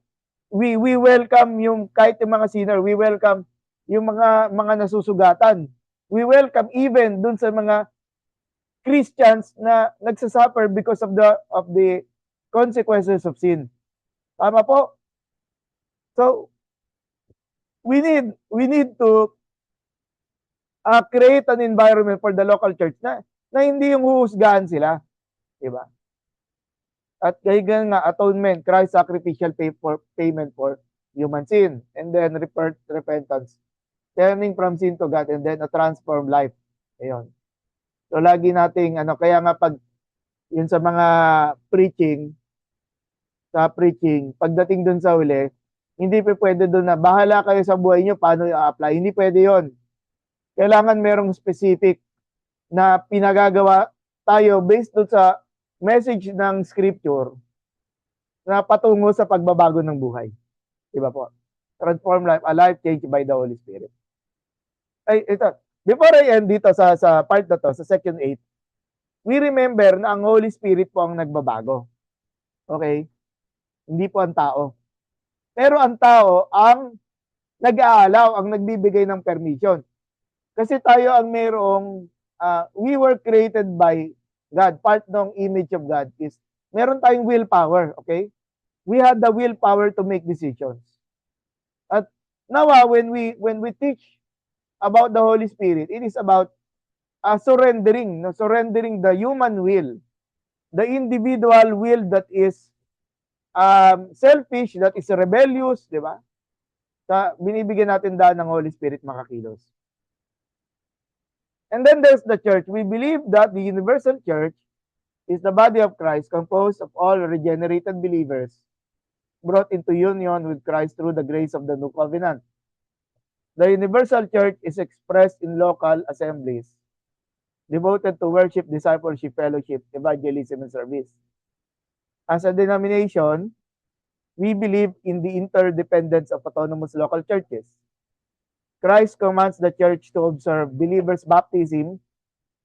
Speaker 1: We welcome yung kahit yung mga sinner, we welcome yung mga nasusugatan. We welcome even dun sa mga Christians na nagsasuffer because of the consequences of sin. Tama po? So we need to create an environment for the local church na hindi yung huhusgahan sila, di ba? At ganyan nga, atonement, Christ sacrificial payment for human sin. And then repentance. Turning from sin to God and then a transformed life. Ayun. So lagi nating, kaya nga pag, yun sa mga preaching, pagdating dun sa huli, hindi pwede dun na, bahala kayo sa buhay nyo, paano i-apply. Hindi pwede yon. Kailangan merong specific na pinagagawa tayo based dun sa message ng scripture na patungo sa pagbabago ng buhay. Diba po? Transform life, a life changed by the Holy Spirit. Ay, ito. Before I end dito sa part na to, sa section 8, we remember na ang Holy Spirit po ang nagbabago. Okay? Hindi po ang tao. Pero ang tao ang nag-aalaw, ang nagbibigay ng permission. Kasi tayo ang mayroong, we were created by God. Part ng image of God is, meron tayong willpower, okay? We have the willpower to make decisions. At now, when we teach about the Holy Spirit, it is about surrendering the human will, the individual will that is selfish, that is rebellious, di ba? Binibigyan natin daan ng Holy Spirit makakilos. And then there's the church. We believe that the universal church is the body of Christ composed of all regenerated believers brought into union with Christ through the grace of the new covenant. The universal church is expressed in local assemblies devoted to worship, discipleship, fellowship, evangelism, and service. As a denomination, We believe in the interdependence of autonomous local churches. Christ commands the church to observe believers' baptism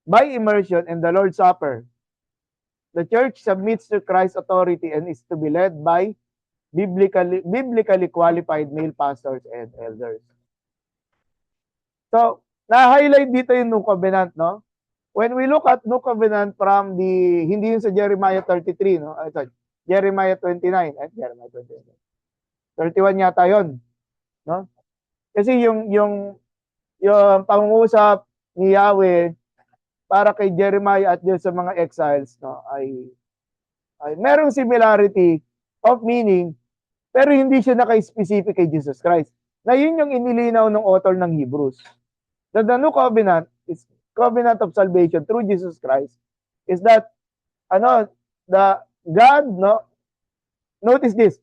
Speaker 1: by immersion and the Lord's Supper. The church submits to Christ's authority and is to be led by biblically qualified male pastors and elders. So, na-highlight dito yung New Covenant, no? When we look at New Covenant from hindi yung sa Jeremiah 33, no? Sorry, Jeremiah 29, Jeremiah 29. 31 yata yon, no? Kasi yung pangungusap ni Yahweh para kay Jeremiah at yun sa mga exiles, no, ay merong similarity of meaning, pero hindi siya naka-specific kay Jesus Christ. Na yun yung inilinaw ng author ng Hebrews. The New Covenant is covenant of salvation through Jesus Christ is that the God, no, notice this,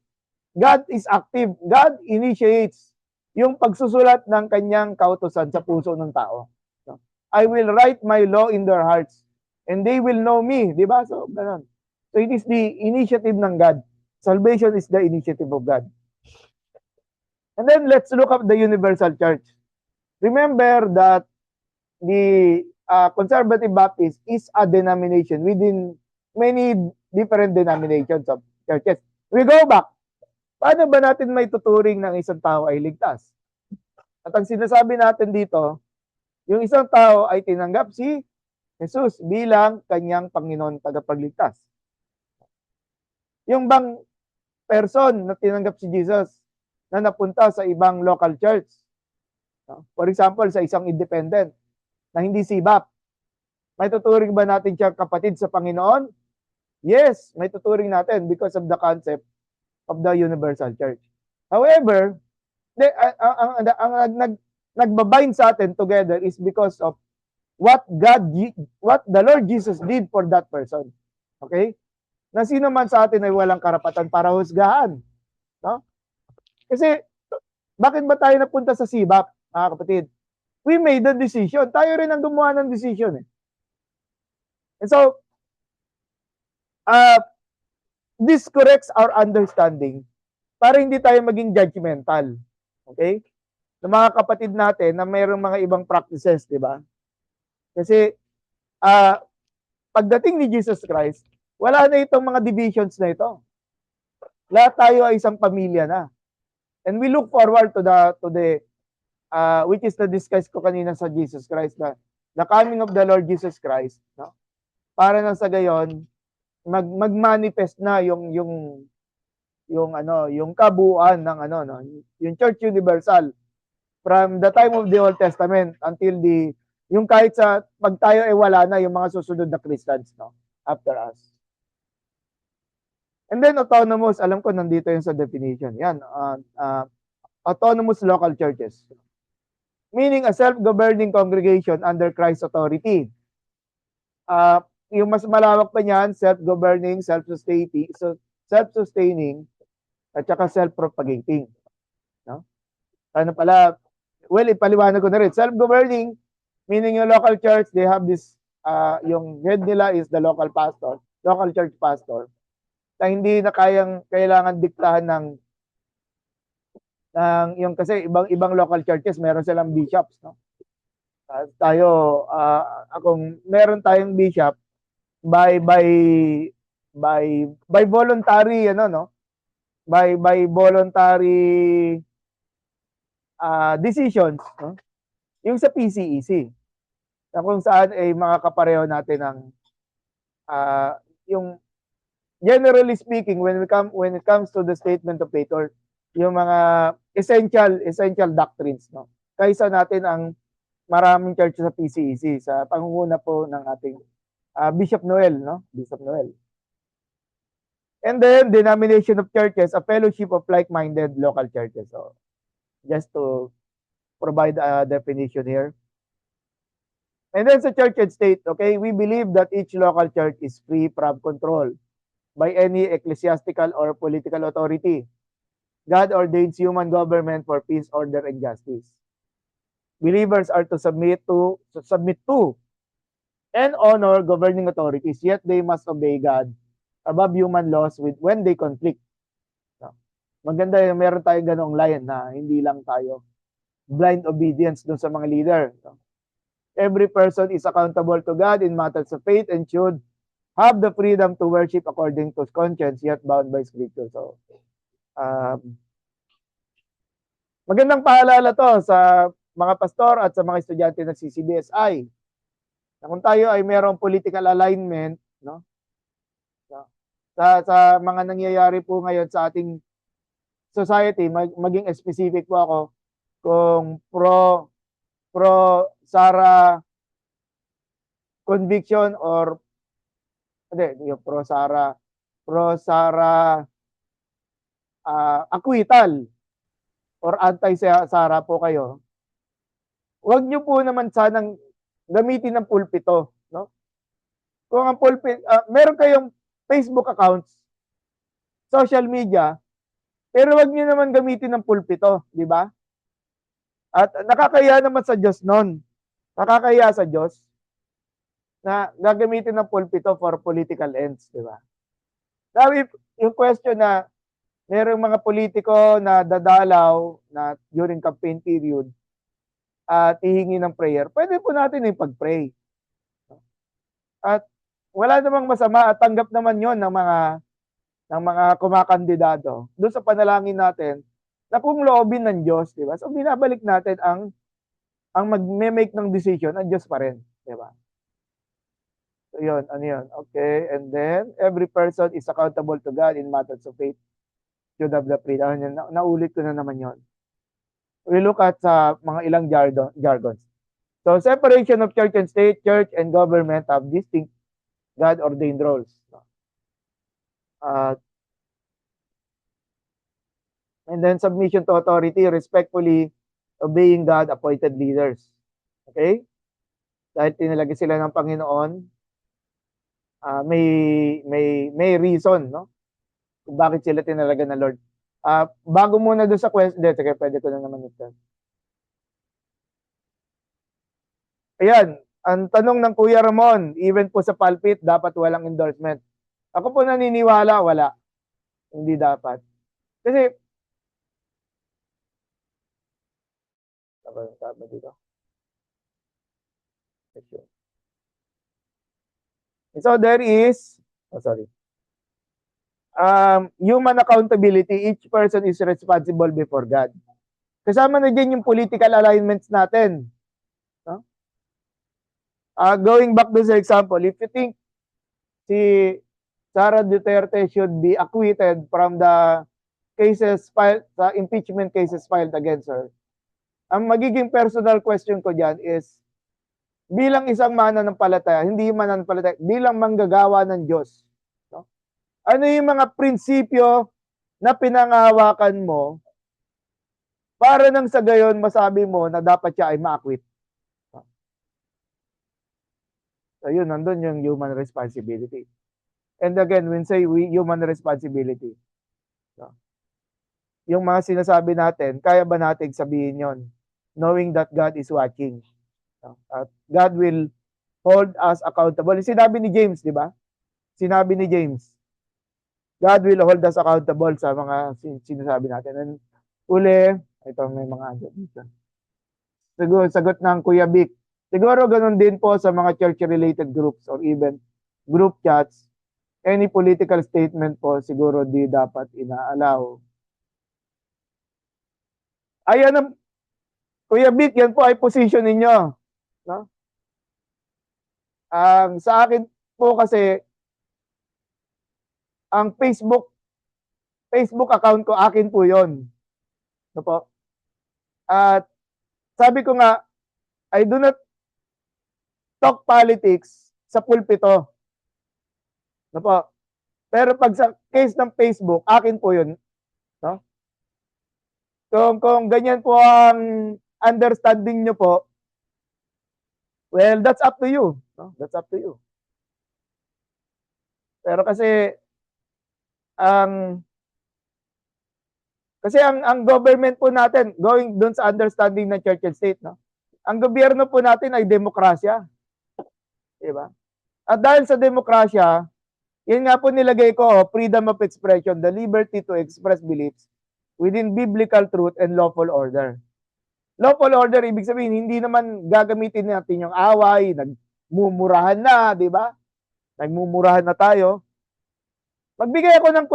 Speaker 1: God is active. God initiates yung pagsusulat ng kanyang kautusan sa puso ng tao. No? I will write my law in their hearts and they will know me. Di ba? So, ganun. So, it is the initiative ng God. Salvation is the initiative of God. And then, let's look at the universal church. Remember that the Conservative Baptist is a denomination within many different denominations of churches. We go back. Paano ba natin may tuturing ng isang tao ay ligtas? At ang sinasabi natin dito, yung isang tao ay tinanggap si Jesus bilang kanyang Panginoon tagapagligtas. Yung bang person na tinanggap si Jesus na napunta sa ibang local church, for example, sa isang independent na hindi sibap, may tuturing ba natin siya kapatid sa Panginoon? Yes, may tuturing natin because of the concept of the universal church. However, ang nagbabind sa atin together is because of what the Lord Jesus did for that person. Okay? Na sino man sa atin ay walang karapatan para husgahan. No? Kasi, bakit ba tayo napunta sa sibap, mga kapatid? We made the decision. Tayo rin ang gumawa ng decision. And so, this corrects our understanding para hindi tayo maging judgmental. Okay? Ng mga kapatid natin na mayroong mga ibang practices, di ba? Kasi, pagdating ni Jesus Christ, wala na itong mga divisions na ito. Lahat tayo ay isang pamilya na. And we look forward to the which is the discuss ko kanina sa Jesus Christ, na the coming of the Lord Jesus Christ, no? Para na sa gayon mag-manifest na yung kabuuan ng no, yung Church Universal from the time of the Old Testament until yung kahit sa pag tayo ay wala na yung mga susunod na Christians, no, after us. And then autonomous, alam ko nandito yung sa definition. Yan, autonomous local churches. Meaning a self-governing congregation under Christ's authority. Yung mas malawak pa niyan, self-governing, self-sustaining, at saka self-propagating. No? Ano pala, well, ipaliwanag ko na rin. Self-governing, meaning yung local church, they have this, yung head nila is the local church pastor, na hindi na kailangan diktahan ng yung kasi ibang local churches meron silang bishops, no? Tayo meron tayong bishop by voluntary no? By voluntary decisions, no? Yung sa PCEC na kung saan ay mga kapareho natin ng yung generally speaking when it comes to the statement of faith or yung mga essential doctrines, no? Kaysa natin ang maraming church sa PCEC sa pangunguna po ng ating Bishop Noel, no? Bishop Noel. And then denomination of churches, a fellowship of like-minded local churches. So just to provide a definition here. And then sa church and state, okay, we believe that each local church is free from control by any ecclesiastical or political authority. God ordains human government for peace, order, and justice. Believers are to submit to and honor governing authorities, yet they must obey God above human laws when they conflict. maganda yung meron tayong ganong line na hindi lang tayo blind obedience dun sa mga leader. Every person is accountable to God in matters of faith and should have the freedom to worship according to conscience yet bound by scripture. So, magandang paalala to sa mga pastor at sa mga estudyante ng CCBSI. Na kung tayo ay merong political alignment, no? Sa mga nangyayari po ngayon sa ating society, maging specific po ako kung pro Sara conviction or hindi, yung pro Sara acquittal or anti-Sara po kayo. Huwag niyo po naman sanang gamitin ng pulpito, no? Kung ang pulpit, meron kayong Facebook accounts, social media, pero wag niyo naman gamitin ng pulpito, di ba? At nakakaya naman sa Diyos noon. Nakakaya sa Diyos na gagamitin ng pulpito for political ends, di ba? Now, if yung question na merong mga politiko na dadalaw na during campaign period at hihingi ng prayer, pwede po natin yung pag-pray. At wala namang masama at tanggap naman yon ng mga kumakandidato doon sa panalangin natin na kung loobin ng Diyos, di ba? So binabalik natin ang magme-make ng decision ang Diyos pa rin, di ba? So yun, ano yun? Okay, and then every person is accountable to God in matters of faith. Should have the freedom. Naulit ko na naman yon. We look at sa mga ilang jargons. So separation of church and state, church and government have distinct God-ordained roles. And then submission to authority, respectfully obeying God-appointed leaders. Okay? Dahil tinalagay sila ng Panginoon, may reason, no? Kung bakit sila tinalaga ng Lord. Bago muna doon sa question, sige, pwede ko na naman ito. Ayan, ang tanong ng Kuya Ramon, even po sa pulpit, dapat walang endorsement. Ako po naniniwala, wala. Hindi dapat. Kasi, tama dito. So there is, human accountability. Each person is responsible before God. Kasama na dyan yung political alignments natin. No? Going back to the example, if you think si Sara Duterte should be acquitted from the cases filed, the impeachment cases filed against her, ang magiging personal question ko dyan is, bilang isang mananampalataya, hindi mananampalataya, bilang manggagawa ng Diyos, no? Ano yung mga prinsipyo na pinangahawakan mo para nang sa gayon masabi mo na dapat siya ay ma-acquit? So yun, nandun yung human responsibility. And again, when say human responsibility, no? Yung mga sinasabi natin, kaya ba natin sabihin yon, knowing that God is watching? At God will hold us accountable. Sinabi ni James, di ba? Sinabi ni James, God will hold us accountable sa mga sinasabi natin. And uli, ito may mga ano dito. Sagot ng Kuya Vic. Siguro ganun din po sa mga church-related groups or even group chats. Any political statement po siguro di dapat inaalaw. Ayan, Kuya Vic, yan po ay position ninyo. No? Sa akin po kasi, ang Facebook account ko, akin po yon. No po? At sabi ko nga, I do not talk politics sa pulpito. No po? Pero pag sa case ng Facebook, akin po yun. No? Kung ganyan po ang understanding nyo po, well, that's up to you. No? That's up to you. Pero kasi ang government po natin, going doon sa understanding ng church and state, no? Ang gobyerno po natin ay demokrasya. Diba? At dahil sa demokrasya, yun nga po nilagay ko, freedom of expression, the liberty to express beliefs within biblical truth and lawful order. Lawful order, ibig sabihin, hindi naman gagamitin natin yung away, nagmumurahan na, di ba? Nagmumurahan na tayo. Magbigay ako ng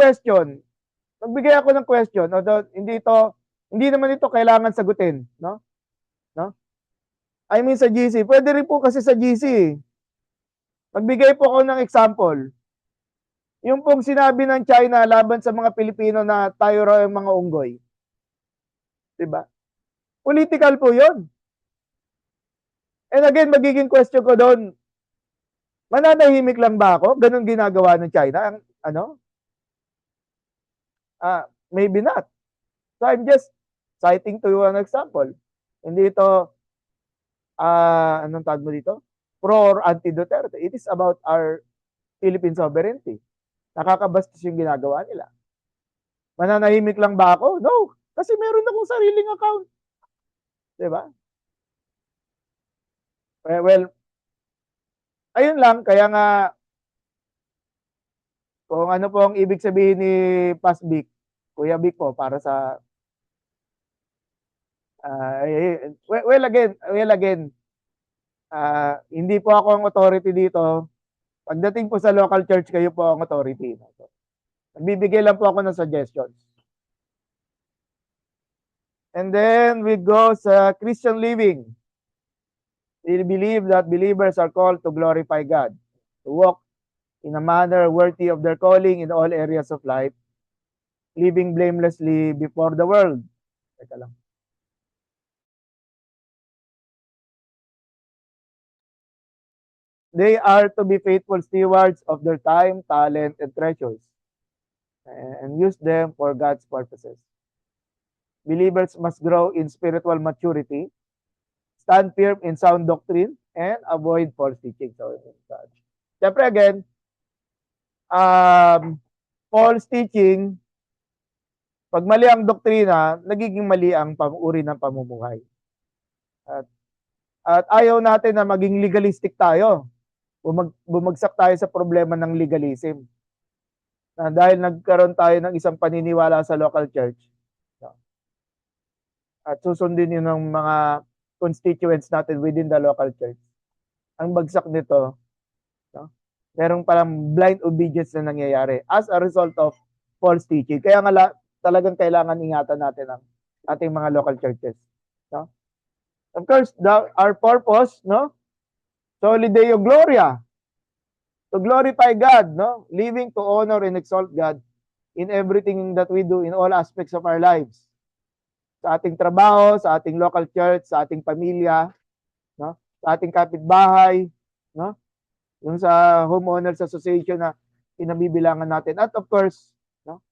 Speaker 1: question. Although hindi naman ito kailangan sagutin, no? No? I mean sa GC, pwede rin po kasi sa GC. Magbigay po ako ng example. Yung pong sinabi ng China laban sa mga Pilipino na tayo raw yung mga unggoy. 'Di ba? Political po 'yon. And again, magiging question ko doon, mananahimik lang ba ako? Ganun ginagawa ng China? Ano? Maybe not. So I'm just citing to you an example. Hindi ito, anong tawag mo dito? Pro or anti-Duterte. It is about our Philippine sovereignty. Nakakabastos yung ginagawa nila. Mananahimik lang ba ako? No. Kasi meron akong sariling account. Diba? Well, ayun lang. Kaya nga, kung ano po ang ibig sabihin ni Pas Vic, Kuya Vic po, para sa well again, hindi po ako ang authority dito. Pagdating po sa local church, kayo po ang authority. So, nagbibigay lang po ako ng suggestions. And then we go sa Christian living. We believe that believers are called to glorify God, to walk in a manner worthy of their calling in all areas of life, living blamelessly before the world. Teka lang. They are to be faithful stewards of their time, talent, and treasures, and use them for God's purposes. Believers must grow in spiritual maturity, stand firm in sound doctrine, and avoid false teaching. So, siyempre again, false teaching, pag mali ang doktrina, nagiging mali ang uri ng pamumuhay. At ayaw natin na maging legalistic tayo. Bumagsak tayo sa problema ng legalism. Na dahil nagkaroon tayo ng isang paniniwala sa local church, at susundin yun ng mga constituents natin within the local church. Ang bagsak nito, merong parang blind obedience na nangyayari as a result of false teaching. Kaya nga talagang kailangan ingatan natin ang ating mga local churches. No? Of course, our purpose, no? Soli Deo Gloria, to glorify God, no? Living to honor and exalt God in everything that we do in all aspects of our lives. Sa ating trabaho, sa ating local church, sa ating pamilya, no? Sa ating kapitbahay, no? Yung sa homeowners association na pinabibilangan natin. At of course, no?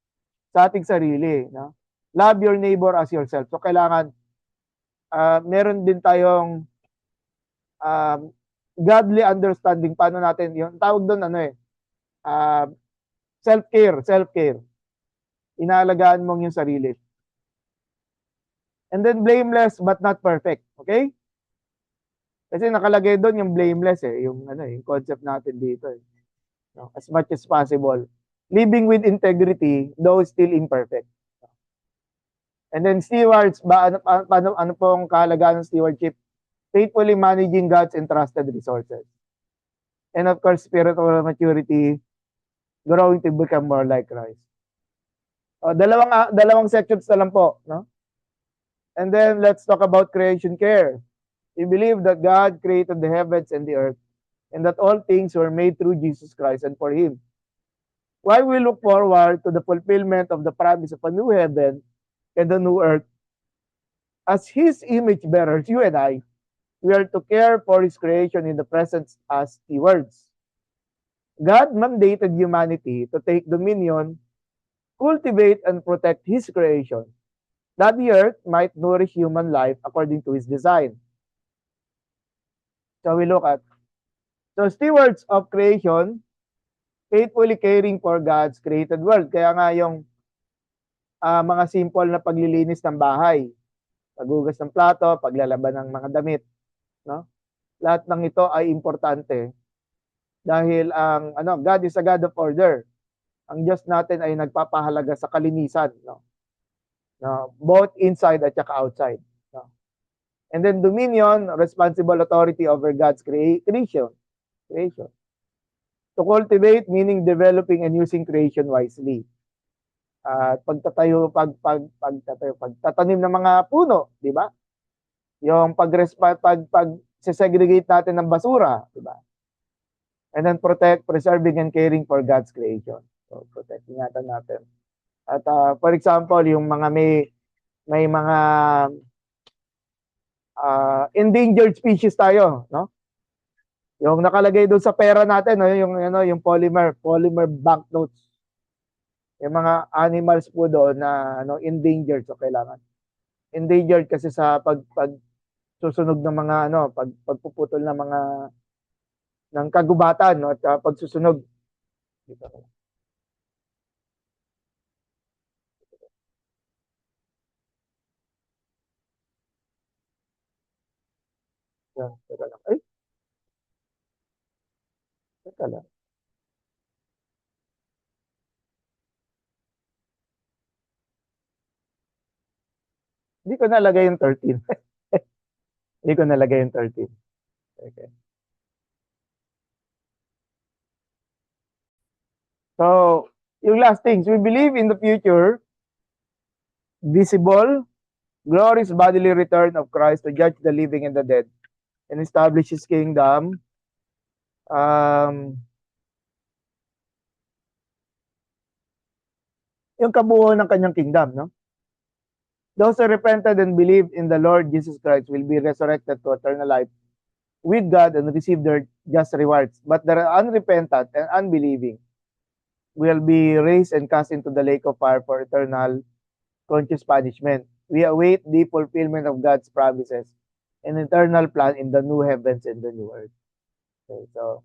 Speaker 1: Sa ating sarili, no? Love your neighbor as yourself. So kailangan meron din tayong godly understanding paano natin, yung tawag doon self-care. Inaalagaan mo yung sarili. And then blameless but not perfect, okay? Kasi nakalagay doon yung blameless yung concept natin dito no? As much as possible. Living with integrity though still imperfect. And then stewards, ano pong kahalagaan ng stewardship? Faithfully managing God's entrusted resources. And of course, spiritual maturity, growing to become more like Christ. Dalawang sections na lang po, no? And then let's talk about creation care. We believe that God created the heavens and the earth, and that all things were made through Jesus Christ and for Him. While we look forward to the fulfillment of the promise of a new heaven and a new earth, as His image bearers, you and I, we are to care for His creation in the present as stewards. God mandated humanity to take dominion, cultivate and protect His creation, that the earth might nourish human life according to His design. So we look at, stewards of creation, faithfully caring for God's created world. Kaya nga yung mga simple na paglilinis ng bahay, paghugas ng plato, paglalaban ng mga damit, no? Lahat ng ito ay importante dahil God is a God of order. Ang Diyos natin ay nagpapahalaga sa kalinisan, no? No? Both inside at saka outside. No? And then dominion, responsible authority over God's creation. To cultivate, meaning developing and using creation wisely. At pagtatanim ng mga puno, di ba? Yung segregate natin ng basura, di ba? And then protect, preserving and caring for God's creation. So protect ingatan natin. At for example, yung mga may mga endangered species tayo, no? Yung nakalagay doon sa pera natin, no, yung polymer banknotes. Yung mga animals po doon na endangered, so kailangan. Endangered kasi sa pag susunog ng mga pagpuputol ng mga ng kagubatan, no, at pagsusunog. Dito. Yan, teka lang. Ay. Teka lang. Hindi ko nalagay yung 13. Hindi ko nalagay yung 13. Okay. So, yung last things, we believe in the future, visible, glorious bodily return of Christ to judge the living and the dead and establish His kingdom. Yung kabuuan ng kanyang kingdom, no? Those who repented and believed in the Lord Jesus Christ will be resurrected to eternal life with God and receive their just rewards. But the unrepentant and unbelieving will be raised and cast into the lake of fire for eternal conscious punishment. We await the fulfillment of God's promises and eternal plan in the new heavens and the new earth. Okay, so,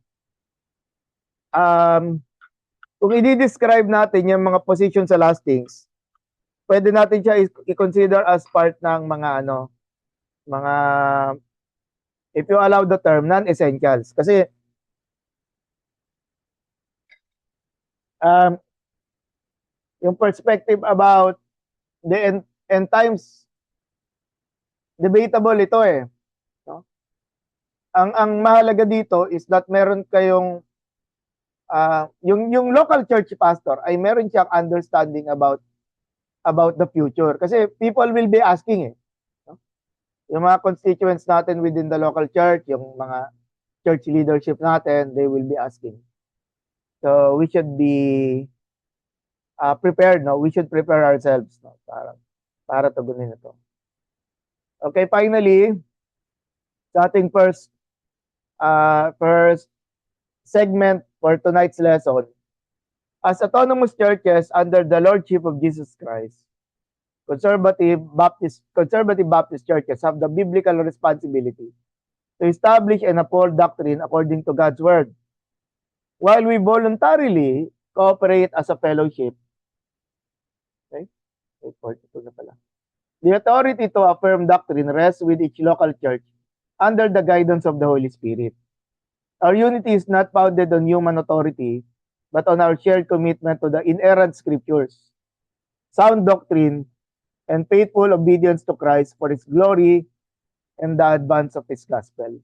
Speaker 1: kung i-describe natin yung mga position sa lastings, pwede natin siya i-consider as part ng mga mga, if you allow the term, non-essentials. Kasi, yung perspective about the end times, debatable ito eh. No? Ang mahalaga dito is that meron kayong yung local church pastor ay meron siyang understanding about the future. Kasi people will be asking eh. No? Yung mga constituents natin within the local church, yung mga church leadership natin, they will be asking. So we should be prepared, no? We should prepare ourselves, no? Para tugunin ito. Okay, finally, sa ating first segment for tonight's lesson, as autonomous churches under the lordship of Jesus Christ, conservative Baptist churches have the biblical responsibility to establish and uphold doctrine according to God's word. While we voluntarily cooperate as a fellowship, okay? 42 na pala. The authority to affirm doctrine rests with each local church under the guidance of the Holy Spirit. Our unity is not founded on human authority, but on our shared commitment to the inerrant scriptures, sound doctrine, and faithful obedience to Christ for His glory and the advance of His gospel.